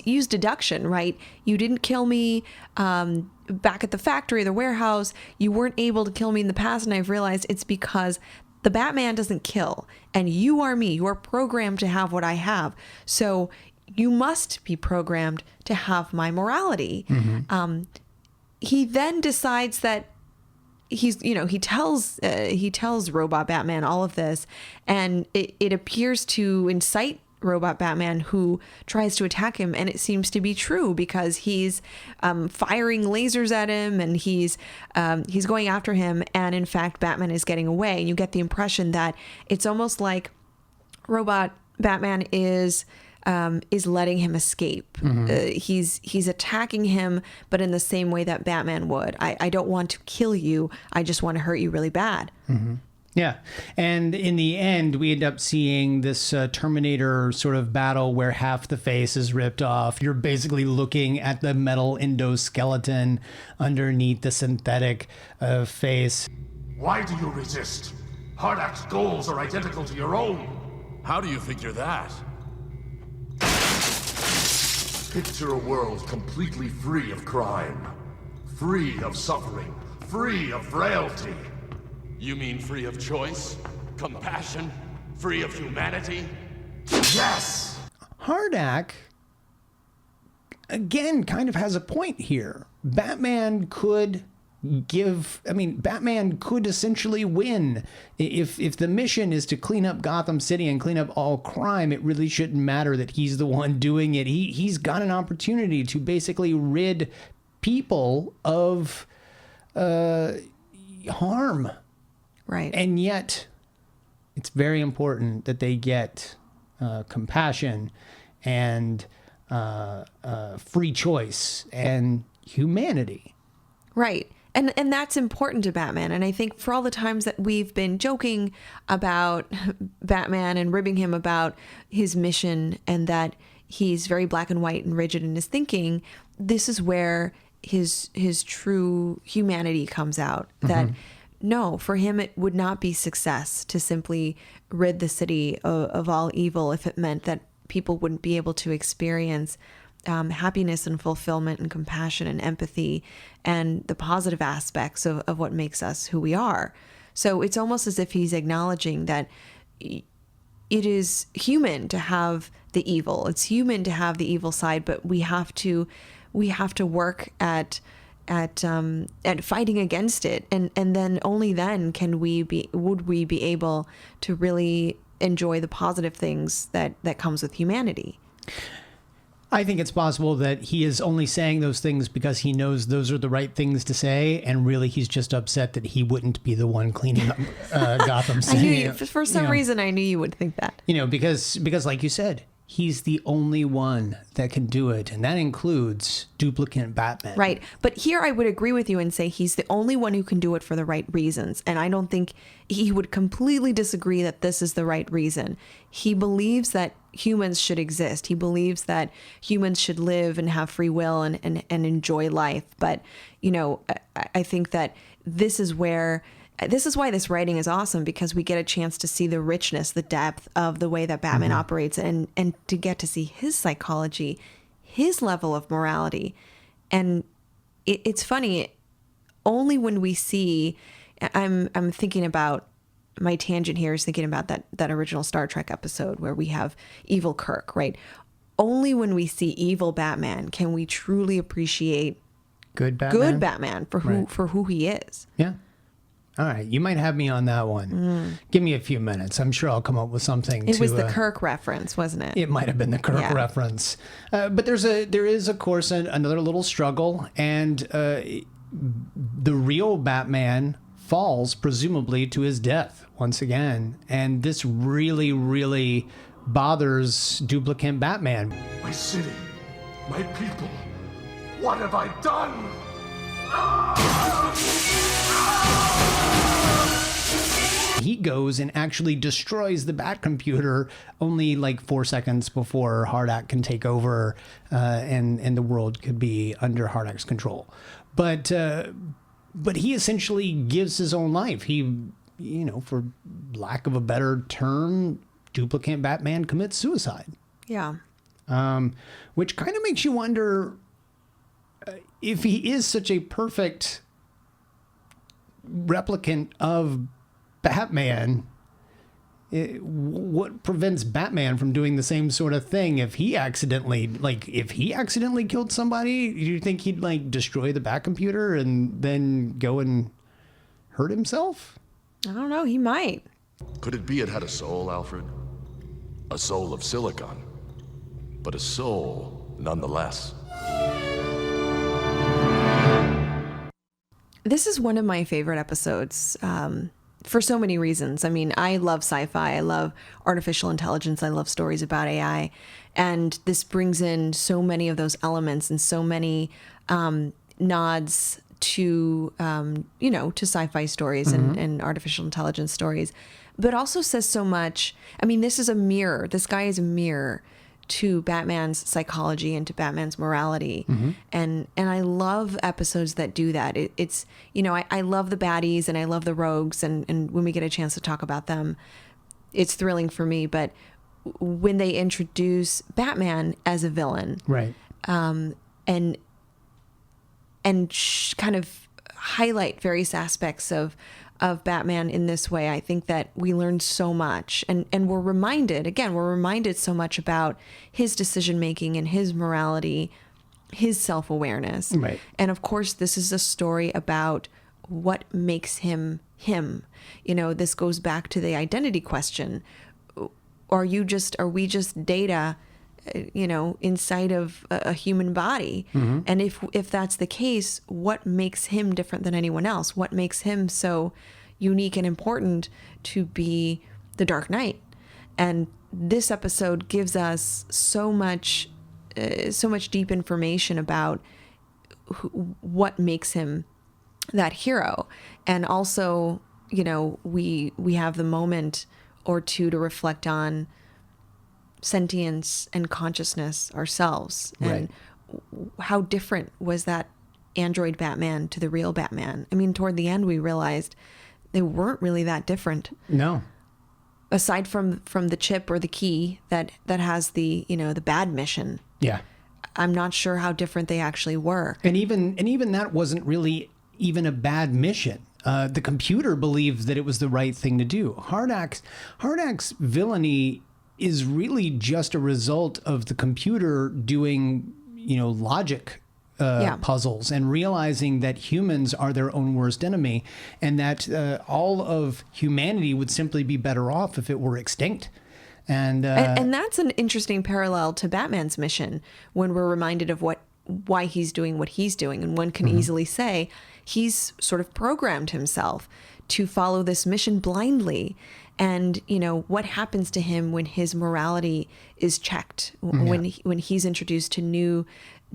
used deduction, right? You didn't kill me back at the factory, the warehouse. You weren't able to kill me in the past, and I've realized it's because the Batman doesn't kill, and you are me. You are programmed to have what I have. So you must be programmed to have my morality. He then decides that he tells Robot Batman all of this, and it appears to incite Robot Batman, who tries to attack him, and it seems to be true because he's firing lasers at him, and he's going after him, and in fact Batman is getting away. And you get the impression that it's almost like Robot Batman is letting him escape. He's attacking him, but in the same way that Batman would. I don't want to kill you. I just want to hurt you really bad. Yeah. And in the end, we end up seeing this Terminator sort of battle where half the face is ripped off. You're basically looking at the metal endoskeleton underneath the synthetic face. Why do you resist? Hardak's goals are identical to your own. How do you figure that? Picture a world completely free of crime, free of suffering, free of frailty. You mean free of choice, compassion, free of humanity? Yes! Hardak, again, kind of has a point here. Batman could essentially win. If the mission is to clean up Gotham City and clean up all crime, it really shouldn't matter that he's the one doing it. He's got an opportunity to basically rid people of harm. Right. And yet, it's very important that they get compassion and free choice and humanity. Right. And that's important to Batman. And I think for all the times that we've been joking about Batman and ribbing him about his mission and that he's very black and white and rigid in his thinking, this is where his true humanity comes out. That no, for him it would not be success to simply rid the city of all evil if it meant that people wouldn't be able to experience happiness and fulfillment and compassion and empathy and the positive aspects of what makes us who we are. So it's almost as if he's acknowledging that it is human to have the evil. It's human to have the evil side, but we have to work at fighting against it, and then only then would we be able to really enjoy the positive things that comes with humanity. I think it's possible that he is only saying those things because he knows those are the right things to say, and really he's just upset that he wouldn't be the one cleaning up Gotham City. For some reason, I knew you would think that. Because like you said, he's the only one that can do it, and that includes duplicate Batman. Right. But here I would agree with you and say he's the only one who can do it for the right reasons. And I don't think he would completely disagree that this is the right reason. He believes that humans should exist. He believes that humans should live and have free will and enjoy life. But, I think that this is why this writing is awesome, because we get a chance to see the richness, the depth of the way that Batman operates, and to get to see his psychology, his level of morality. And it's funny, only when we see, I'm thinking about, my tangent here is thinking about that original Star Trek episode where we have evil Kirk, right? only when we see evil Batman can we truly appreciate Good Batman. good Batman for who he is. Yeah. All right. You might have me on that one. Give me a few minutes. I'm sure I'll come up with something. It was the Kirk reference, wasn't it? It might have been the Kirk reference. But there is, of course, another little struggle. And the real Batman falls, presumably, to his death once again. And this really, really bothers duplicate Batman. My city, my people, what have I done? He goes and actually destroys the Batcomputer only like 4 seconds before Hardak can take over and the world could be under Hardak's control. But he essentially gives his own life. He, for lack of a better term, duplicate Batman commits suicide. Yeah. Which kind of makes you wonder if he is such a perfect replicant of Batman, what prevents Batman from doing the same sort of thing if he accidentally killed somebody? Do you think he'd destroy the Batcomputer and then go and hurt himself? I don't know. He might. Could it be it had a soul, Alfred? A soul of silicon, but a soul nonetheless. This is one of my favorite episodes. For so many reasons. I mean, I love sci-fi. I love artificial intelligence. I love stories about AI. And this brings in so many of those elements and so many nods to, to sci-fi stories and artificial intelligence stories, but also says so much. I mean, this is a mirror. This guy is a mirror to Batman's psychology and to Batman's morality. And I love episodes that do that. It's, I love the baddies and I love the rogues. And when we get a chance to talk about them, it's thrilling for me. But when they introduce Batman as a villain, right. And kind of highlight various aspects of Batman in this way, I think that we learned so much and we're reminded so much about his decision-making and his morality, his self-awareness. Right. And of course, this is a story about what makes him him. This goes back to the identity question. Are we just data, inside of a human body? And if that's the case, what makes him different than anyone else? What makes him so unique and important to be the Dark Knight? And this episode gives us so much deep information about what makes him that hero. And also, we have the moment or two to reflect on sentience and consciousness ourselves. And how different was that android Batman to the real Batman? I mean, toward the end, we realized they weren't really that different. No. Aside from the chip or the key that has the, the bad mission. Yeah. I'm not sure how different they actually were. And even that wasn't really even a bad mission. The computer believed that it was the right thing to do. Hardak's villainy is really just a result of the computer doing, logic puzzles and realizing that humans are their own worst enemy and that all of humanity would simply be better off if it were extinct. And that's an interesting parallel to Batman's mission when we're reminded of why he's doing what he's doing. And one can easily say he's sort of programmed himself to follow this mission blindly. And, what happens to him when his morality is checked, when he's introduced to new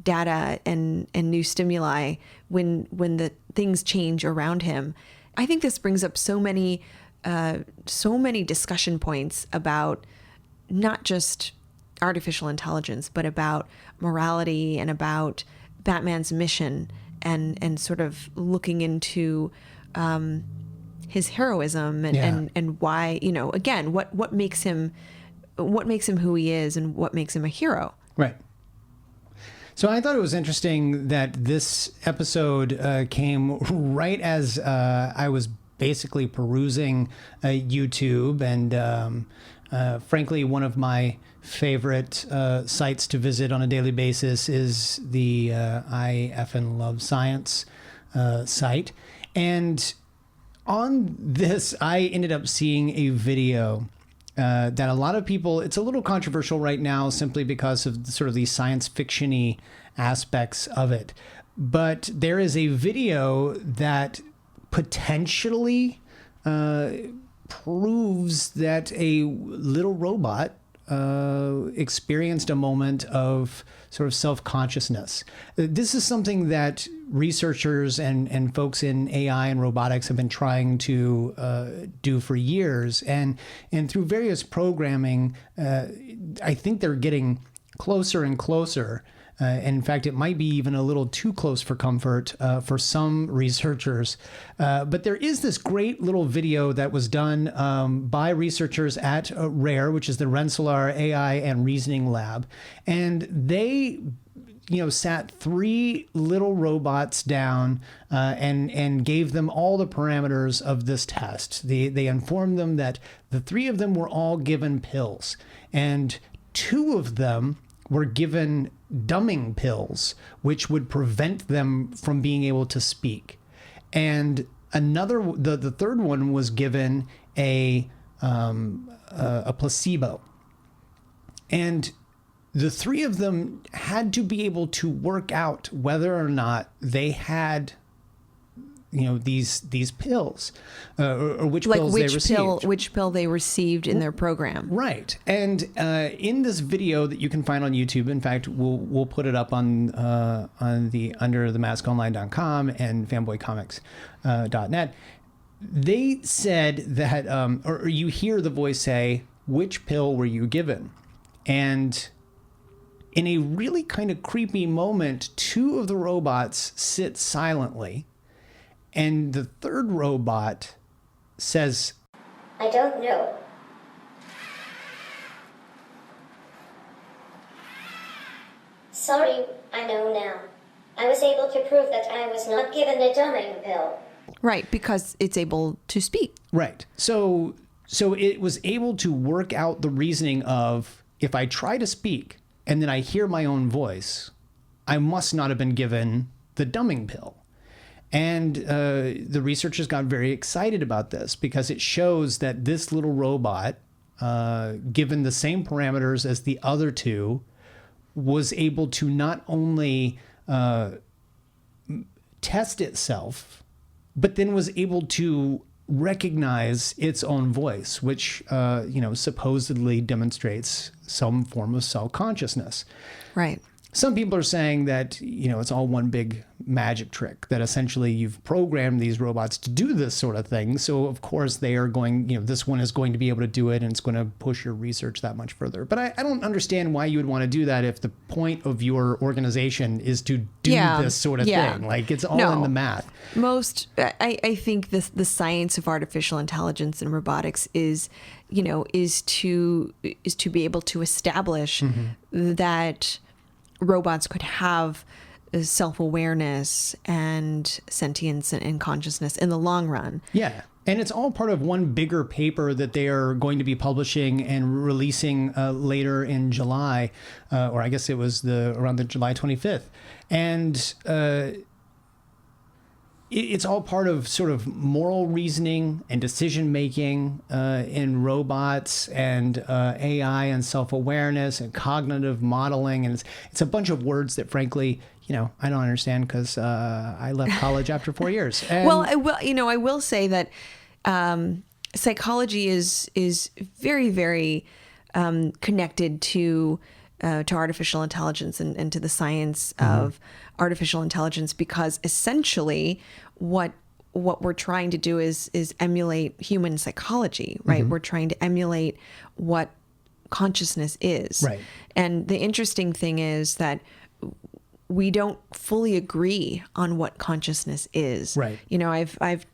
data and new stimuli, when the things change around him. I think this brings up so many discussion points about not just artificial intelligence, but about morality and about Batman's mission and sort of looking into his heroism and why, again, what makes him who he is and what makes him a hero. Right. So I thought it was interesting that this episode came right as I was basically perusing YouTube and Frankly, one of my favorite sites to visit on a daily basis is the I Effin' Love Science site. And on this, I ended up seeing a video that a lot of people, it's a little controversial right now simply because of sort of the science fiction-y aspects of it. But there is a video that potentially proves that a little robot experienced a moment of sort of self-consciousness. This is something that researchers and folks in AI and robotics have been trying to do for years. And through various programming, I think they're getting closer and closer. In fact, it might be even a little too close for comfort for some researchers. But there is this great little video that was done by researchers at RARE, which is the Rensselaer AI and Reasoning Lab. And they sat 3 little robots down and gave them all the parameters of this test. They informed them that the 3 of them were all given pills, and 2 of them were given dumbing pills, which would prevent them from being able to speak. And the third one was given a placebo. And the 3 of them had to be able to work out whether or not they had these pills or which pills they received. Which pill they received in their program. Right. And in this video that you can find on YouTube, in fact, we'll put it up on the underthemaskonline.com and fanboycomics.net. They said that, or you hear the voice say, "Which pill were you given?" And in a really kind of creepy moment, 2 of the robots sit silently. And the third robot says, "I don't know." "Sorry, I know now. I was able to prove that I was not given a dumbing pill." Right, because it's able to speak. Right. So it was able to work out the reasoning of, if I try to speak and then I hear my own voice, I must not have been given the dumbing pill. And the researchers got very excited about this because it shows that this little robot, given the same parameters as the other 2, was able to not only test itself, but then was able to recognize its own voice, which supposedly demonstrates some form of self-consciousness. Right. Some people are saying that, it's all one big magic trick, that essentially you've programmed these robots to do this sort of thing. So, of course, they are going, this one is going to be able to do it and it's going to push your research that much further. But I don't understand why you would want to do that if the point of your organization is to do this sort of thing. Like, it's all in the math. I think the science of artificial intelligence and robotics is to be able to establish that robots could have self-awareness and sentience and consciousness in the long run. Yeah. And it's all part of one bigger paper that they are going to be publishing and releasing later in July, or I guess it was around the July 25th. And it's all part of sort of moral reasoning and decision making in robots and AI and self-awareness and cognitive modeling. And it's a bunch of words that, frankly, I don't understand because I left college after 4 years. And I will say that psychology is very, very connected to artificial intelligence and to the science of artificial intelligence, because essentially what we're trying to do is emulate human psychology, right? We're trying to emulate what consciousness is. Right. And the interesting thing is that we don't fully agree on what consciousness is. Right. I've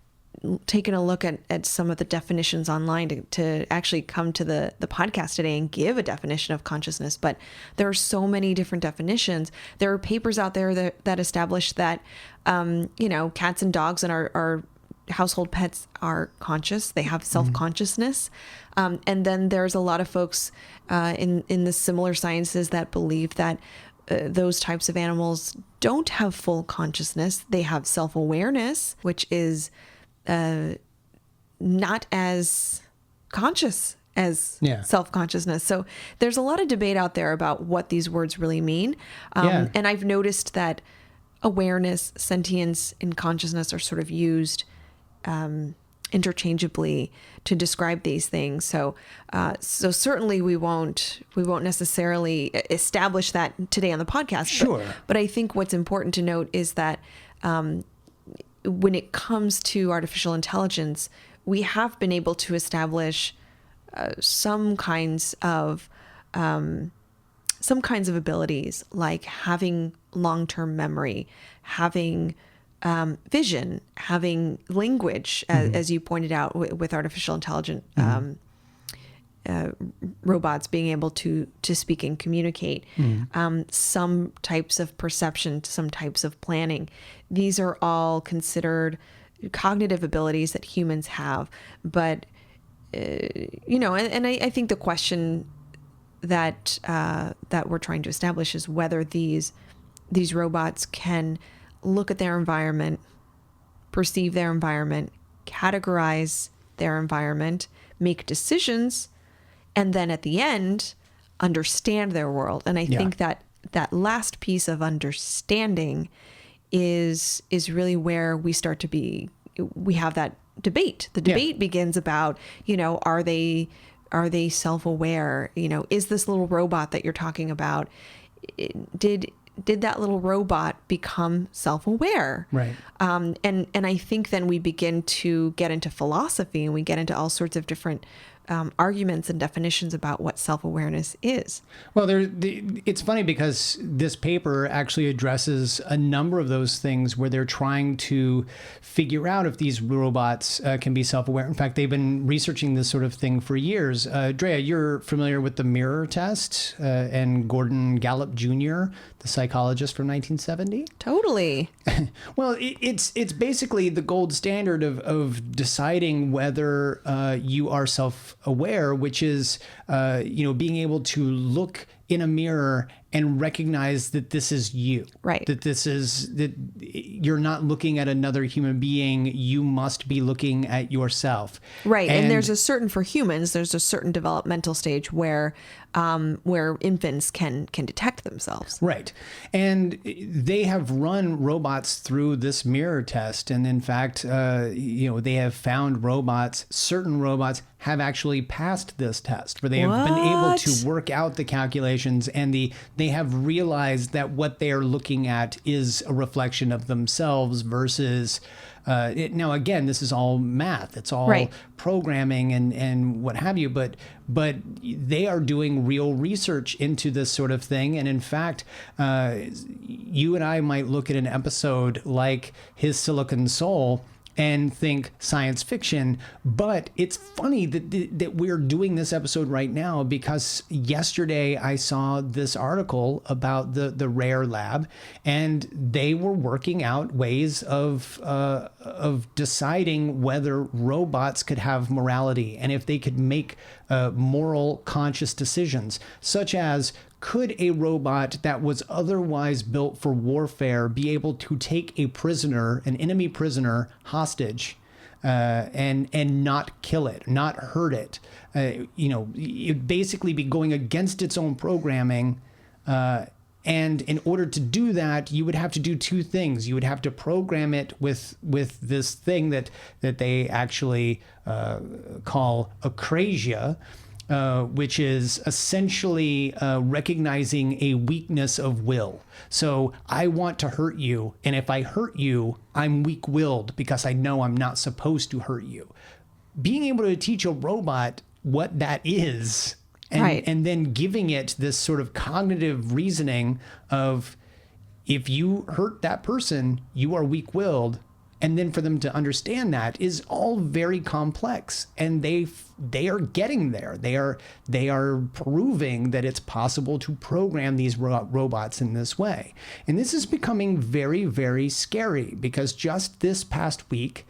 taken a look at some of the definitions online to actually come to the podcast today and give a definition of consciousness. But there are so many different definitions. There are papers out there that establish that, cats and dogs and our household pets are conscious. They have self-consciousness. And then there's a lot of folks in the similar sciences that believe that those types of animals don't have full consciousness. They have self-awareness, which is not as conscious as self-consciousness. So there's a lot of debate out there about what these words really mean. And I've noticed that awareness, sentience, and consciousness are sort of used interchangeably to describe these things. So certainly we won't necessarily establish that today on the podcast. Sure. But I think what's important to note is that when it comes to artificial intelligence, we have been able to establish some kinds of abilities, like having long-term memory, having vision, having language, as you pointed out with artificial intelligent robots being able to speak and communicate, some types of perception, some types of planning. These are all considered cognitive abilities that humans have. But, I think the question that we're trying to establish is whether these robots can look at their environment, perceive their environment, categorize their environment, make decisions, and then at the end, understand their world. And I think that last piece of understanding is really where we have that debate. The debate begins about, are they self-aware? Is this little robot that you're talking about, did that little robot become self-aware? Right. And I think then we begin to get into philosophy, and we get into all sorts of different arguments and definitions about what self-awareness is. Well, it's funny because this paper actually addresses a number of those things where they're trying to figure out if these robots can be self-aware. In fact, they've been researching this sort of thing for years. Andrea, you're familiar with the mirror test and Gordon Gallup Jr., the psychologist from 1970? Totally. Well, it's basically the gold standard of deciding whether you are self-aware, which is being able to look in a mirror and recognize that this is you. Right. That you're not looking at another human being. You must be looking at yourself. Right. And there's a certain developmental stage where infants can detect themselves. Right. And they have run robots through this mirror test. And in fact, they have found certain robots have actually passed this test, where they have been able to work out the calculations, and they have realized that what they are looking at is a reflection of themselves versus now again, this is all math, it's all programming and what have you, but they are doing real research into this sort of thing. And in fact, you and I might look at an episode like His Silicon Soul and think science fiction, but it's funny that we're doing this episode right now, because yesterday I saw this article about the Rare Lab, and they were working out ways of deciding whether robots could have morality and if they could make moral, conscious decisions, such as, could a robot that was otherwise built for warfare be able to take an enemy prisoner hostage and not kill it, not hurt it? It'd basically be going against its own programming. And in order to do that, you would have to do two things. You would have to program it with this thing that they actually call akrasia, which is essentially recognizing a weakness of will. So I want to hurt you, and if I hurt you, I'm weak-willed because I know I'm not supposed to hurt you. Being able to teach a robot what that is, and then giving it this sort of cognitive reasoning of, if you hurt that person, you are weak-willed, and then for them to understand that is all very complex, and they are getting there. They are proving that it's possible to program these robots in this way. And this is becoming very, very scary, because just this past week,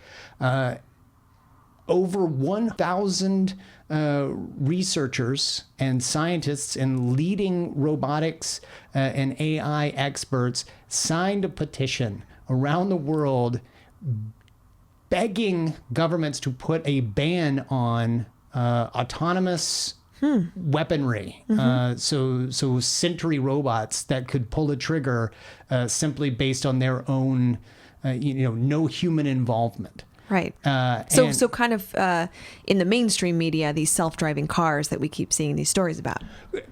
over 1,000 researchers and scientists and leading robotics and AI experts signed a petition around the world begging governments to put a ban on autonomous weaponry. So sentry robots that could pull a trigger simply based on their own, no human involvement. Right. So kind of in the mainstream media, these self-driving cars that we keep seeing these stories about.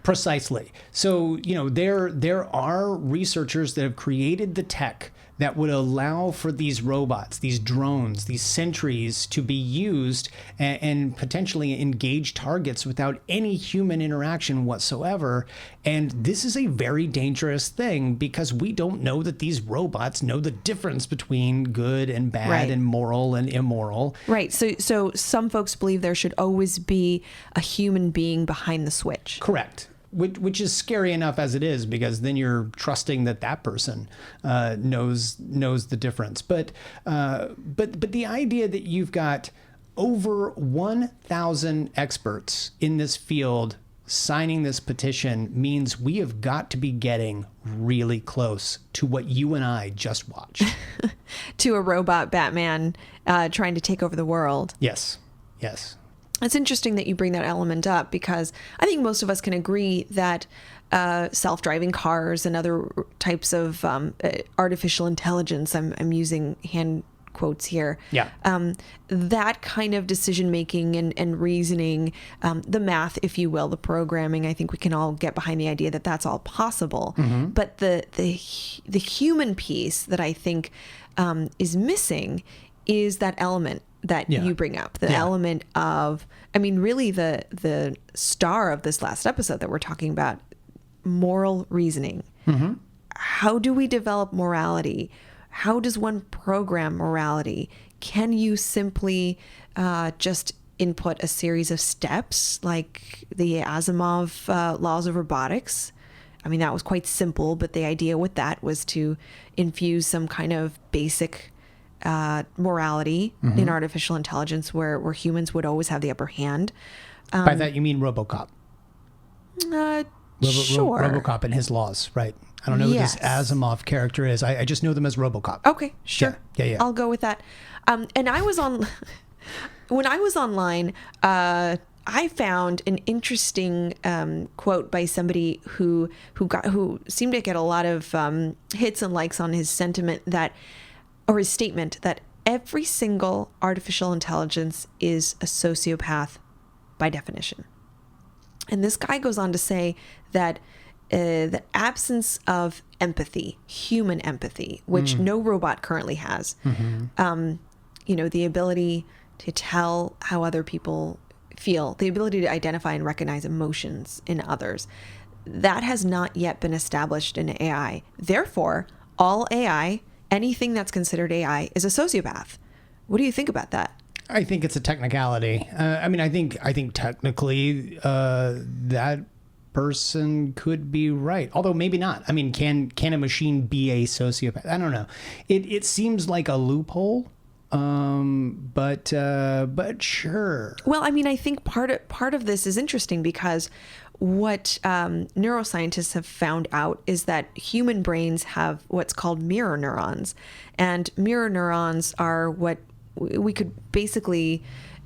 Precisely. So, there are researchers that have created the tech that would allow for these robots, these drones, these sentries to be used and potentially engage targets without any human interaction whatsoever. And this is a very dangerous thing, because we don't know that these robots know the difference between good and bad, right, and moral and immoral. Right. So some folks believe there should always be a human being behind the switch. Correct. Which is scary enough as it is, because then you're trusting that person knows the difference. But the idea that you've got over 1,000 experts in this field signing this petition means we have got to be getting really close to what you and I just watched. To a robot Batman trying to take over the world. Yes. It's interesting that you bring that element up, because I think most of us can agree that self-driving cars and other types of artificial intelligence, I'm using hand quotes here, that kind of decision-making and reasoning, the math, if you will, the programming, I think we can all get behind the idea that that's all possible. Mm-hmm. But the human piece that I think is missing is that element that you bring up, the element of, really the star of this last episode that we're talking about, moral reasoning. Mm-hmm. How do we develop morality? How does one program morality? Can you simply just input a series of steps like the Asimov laws of robotics? That was quite simple, but the idea with that was to infuse some kind of basic morality in artificial intelligence where Mm-hmm. humans would always have the upper hand. By that, you mean RoboCop? Sure. RoboCop and his laws, right? I don't know who this Asimov character is. I just know them as RoboCop. Okay, sure. Yeah. I'll go with that. And I was on, when I was online, I found an interesting quote by somebody who seemed to get a lot of hits and likes on his sentiment or his statement that every single artificial intelligence is a sociopath by definition. And this guy goes on to say that the absence of empathy, human empathy, which no robot currently has, the ability to tell how other people feel, the ability to identify and recognize emotions in others, that has not yet been established in AI. Therefore, all AI, anything that's considered AI, is a sociopath. What do you think about that? I think it's a technicality. I think technically that person could be right, although maybe not. Can a machine be a sociopath? I don't know. It seems like a loophole, but sure. Well, I think part of this is interesting because what neuroscientists have found out is that human brains have what's called mirror neurons, and mirror neurons are what we could basically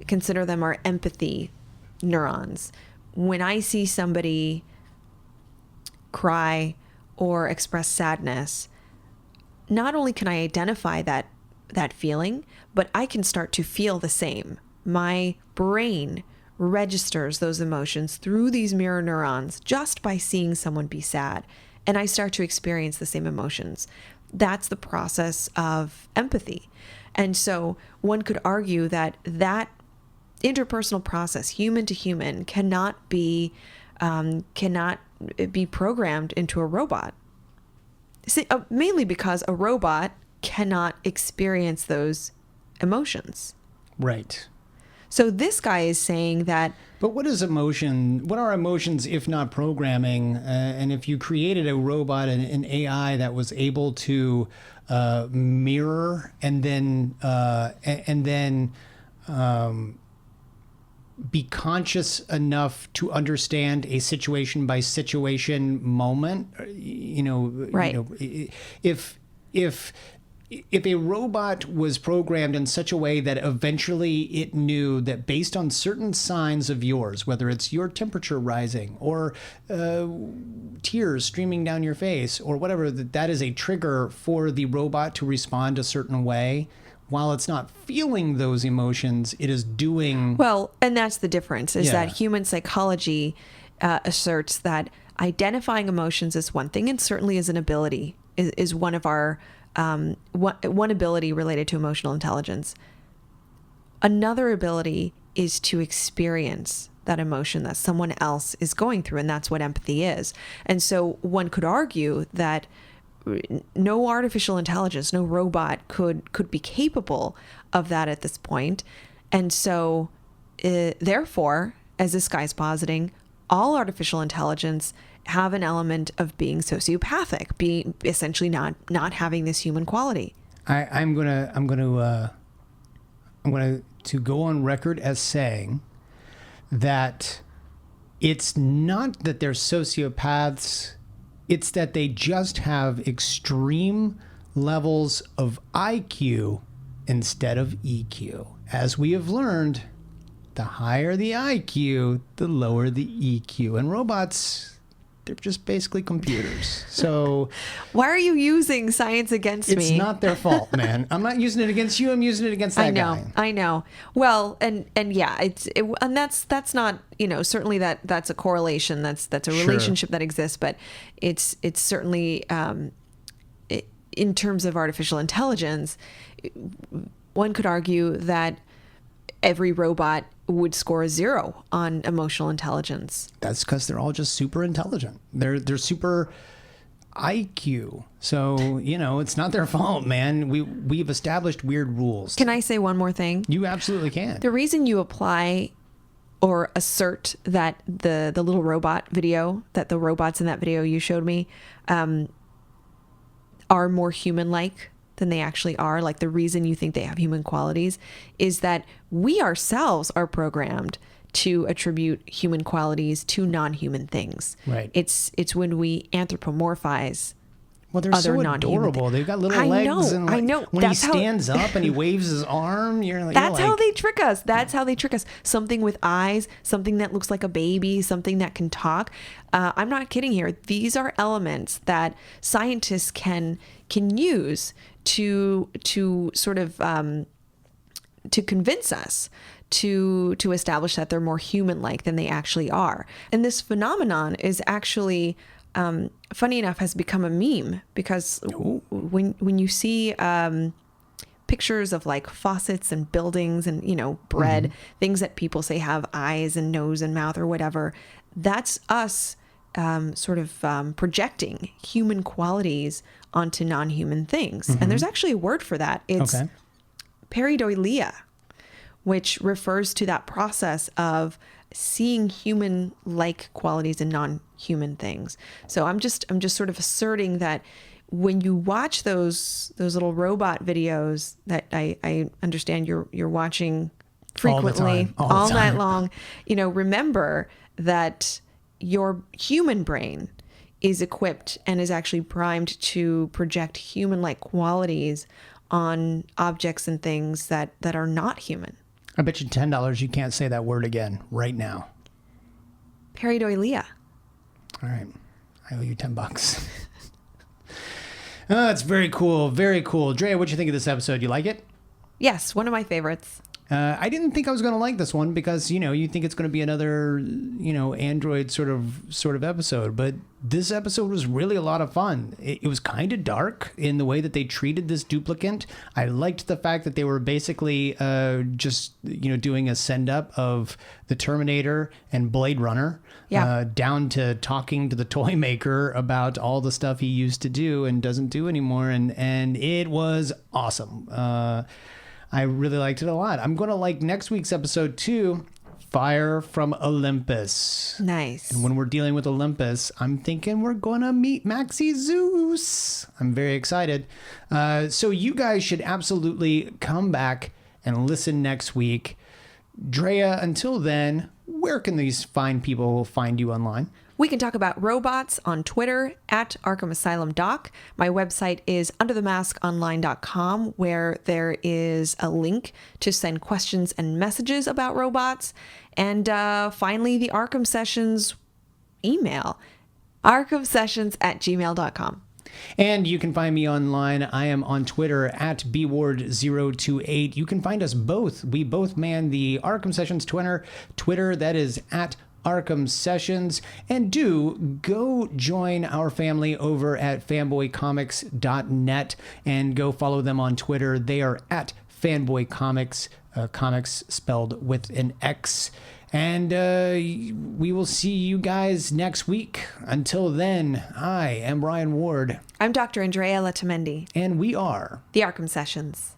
consider them our empathy neurons. When I see somebody cry or express sadness, not only can I identify that feeling, but I can start to feel the same. My brain registers those emotions through these mirror neurons just by seeing someone be sad, and I start to experience the same emotions. That's the process of empathy. And so one could argue that interpersonal process, human to human, cannot be programmed into a robot. Mainly because a robot cannot experience those emotions. Right. So this guy is saying that. But what is emotion? What are emotions if not programming? And if you created a robot, an AI that was able to mirror and then be conscious enough to understand a situation by situation moment, Right. If a robot was programmed in such a way that eventually it knew that based on certain signs of yours, whether it's your temperature rising or tears streaming down your face or whatever, that is a trigger for the robot to respond a certain way. While it's not feeling those emotions, it is doing... Well, and that's the difference, is Yeah. that human psychology asserts that identifying emotions is one thing, and certainly is an ability, is one of our... one ability related to emotional intelligence. Another ability is to experience that emotion that someone else is going through, and that's what empathy is. And so one could argue that no artificial intelligence, no robot could be capable of that at this point. And so, therefore, as this guy's positing, all artificial intelligence have an element of being sociopathic, being essentially not having this human quality. I'm gonna to go on record as saying that it's not that they're sociopaths, it's that they just have extreme levels of IQ instead of EQ. As we have learned, the higher the IQ, the lower the EQ. And robots, they're just basically computers. So why are you using science against me? It's not their fault, man. I'm not using it against you. I'm using it against that guy. I know. Well, and yeah, and that's not, certainly that's a correlation. That's a relationship that exists, but it's certainly in terms of artificial intelligence, one could argue that every robot would score a 0 on emotional intelligence. That's because they're all just super intelligent. They're super IQ. So, it's not their fault, man. We've established weird rules. Can I say one more thing? You absolutely can. The reason you apply or assert that the little robot video, that the robots in that video you showed me are more human-like than they actually are, like the reason you think they have human qualities, is that we ourselves are programmed to attribute human qualities to non-human things. Right. It's when we anthropomorphize. Well, they're other so non-human adorable. things. They've got little I legs, know, and I know. when That's he stands up and he waves his arm, that's how they trick us. That's how they trick us. Something with eyes, something that looks like a baby, something that can talk. I'm not kidding here. These are elements that scientists can use to sort of to convince us to establish that they're more human-like than they actually are. And this phenomenon is actually, funny enough, has become a meme, because when you see pictures of like faucets and buildings and bread, things that people say have eyes and nose and mouth or whatever, that's us sort of projecting human qualities onto non-human things. And there's actually a word for that. It's pareidolia, which refers to that process of seeing human-like qualities in non-human things. So I'm just sort of asserting that when you watch those little robot videos that I understand you're watching frequently, all night long, remember that your human brain is equipped and is actually primed to project human-like qualities on objects and things that are not human. I bet you $10 you can't say that word again right now. Pareidolia. All right. I owe you $10. That's very cool. Very cool. Drea, what'd you think of this episode? You like it? Yes, one of my favorites. I didn't think I was going to like this one because, you think it's going to be another, Android sort of episode. But this episode was really a lot of fun. It was kind of dark in the way that they treated this duplicant. I liked the fact that they were basically just, doing a send up of the Terminator and Blade Runner. Yeah. Down to talking to the toy maker about all the stuff he used to do and doesn't do anymore. And it was awesome. I really liked it a lot. I'm going to like next week's episode too, Fire from Olympus. Nice. And when we're dealing with Olympus, I'm thinking we're going to meet Maxie Zeus. I'm very excited. So you guys should absolutely come back and listen next week. Drea, until then, where can these fine people find you online? We can talk about robots on Twitter at Arkham Asylum Doc. My website is underthemaskonline.com, where there is a link to send questions and messages about robots. And finally, the Arkham Sessions email, arkhamsessions@gmail.com. And you can find me online. I am on Twitter at bward028. You can find us both. We both man the Arkham Sessions Twitter. That is at Arkham Sessions. And do go join our family over at fanboycomics.net and go follow them on Twitter. They are at fanboycomics, comics spelled with an X. And we will see you guys next week. Until then, I am Ryan Ward. I'm Dr. Andrea Letamendi. And we are The Arkham Sessions.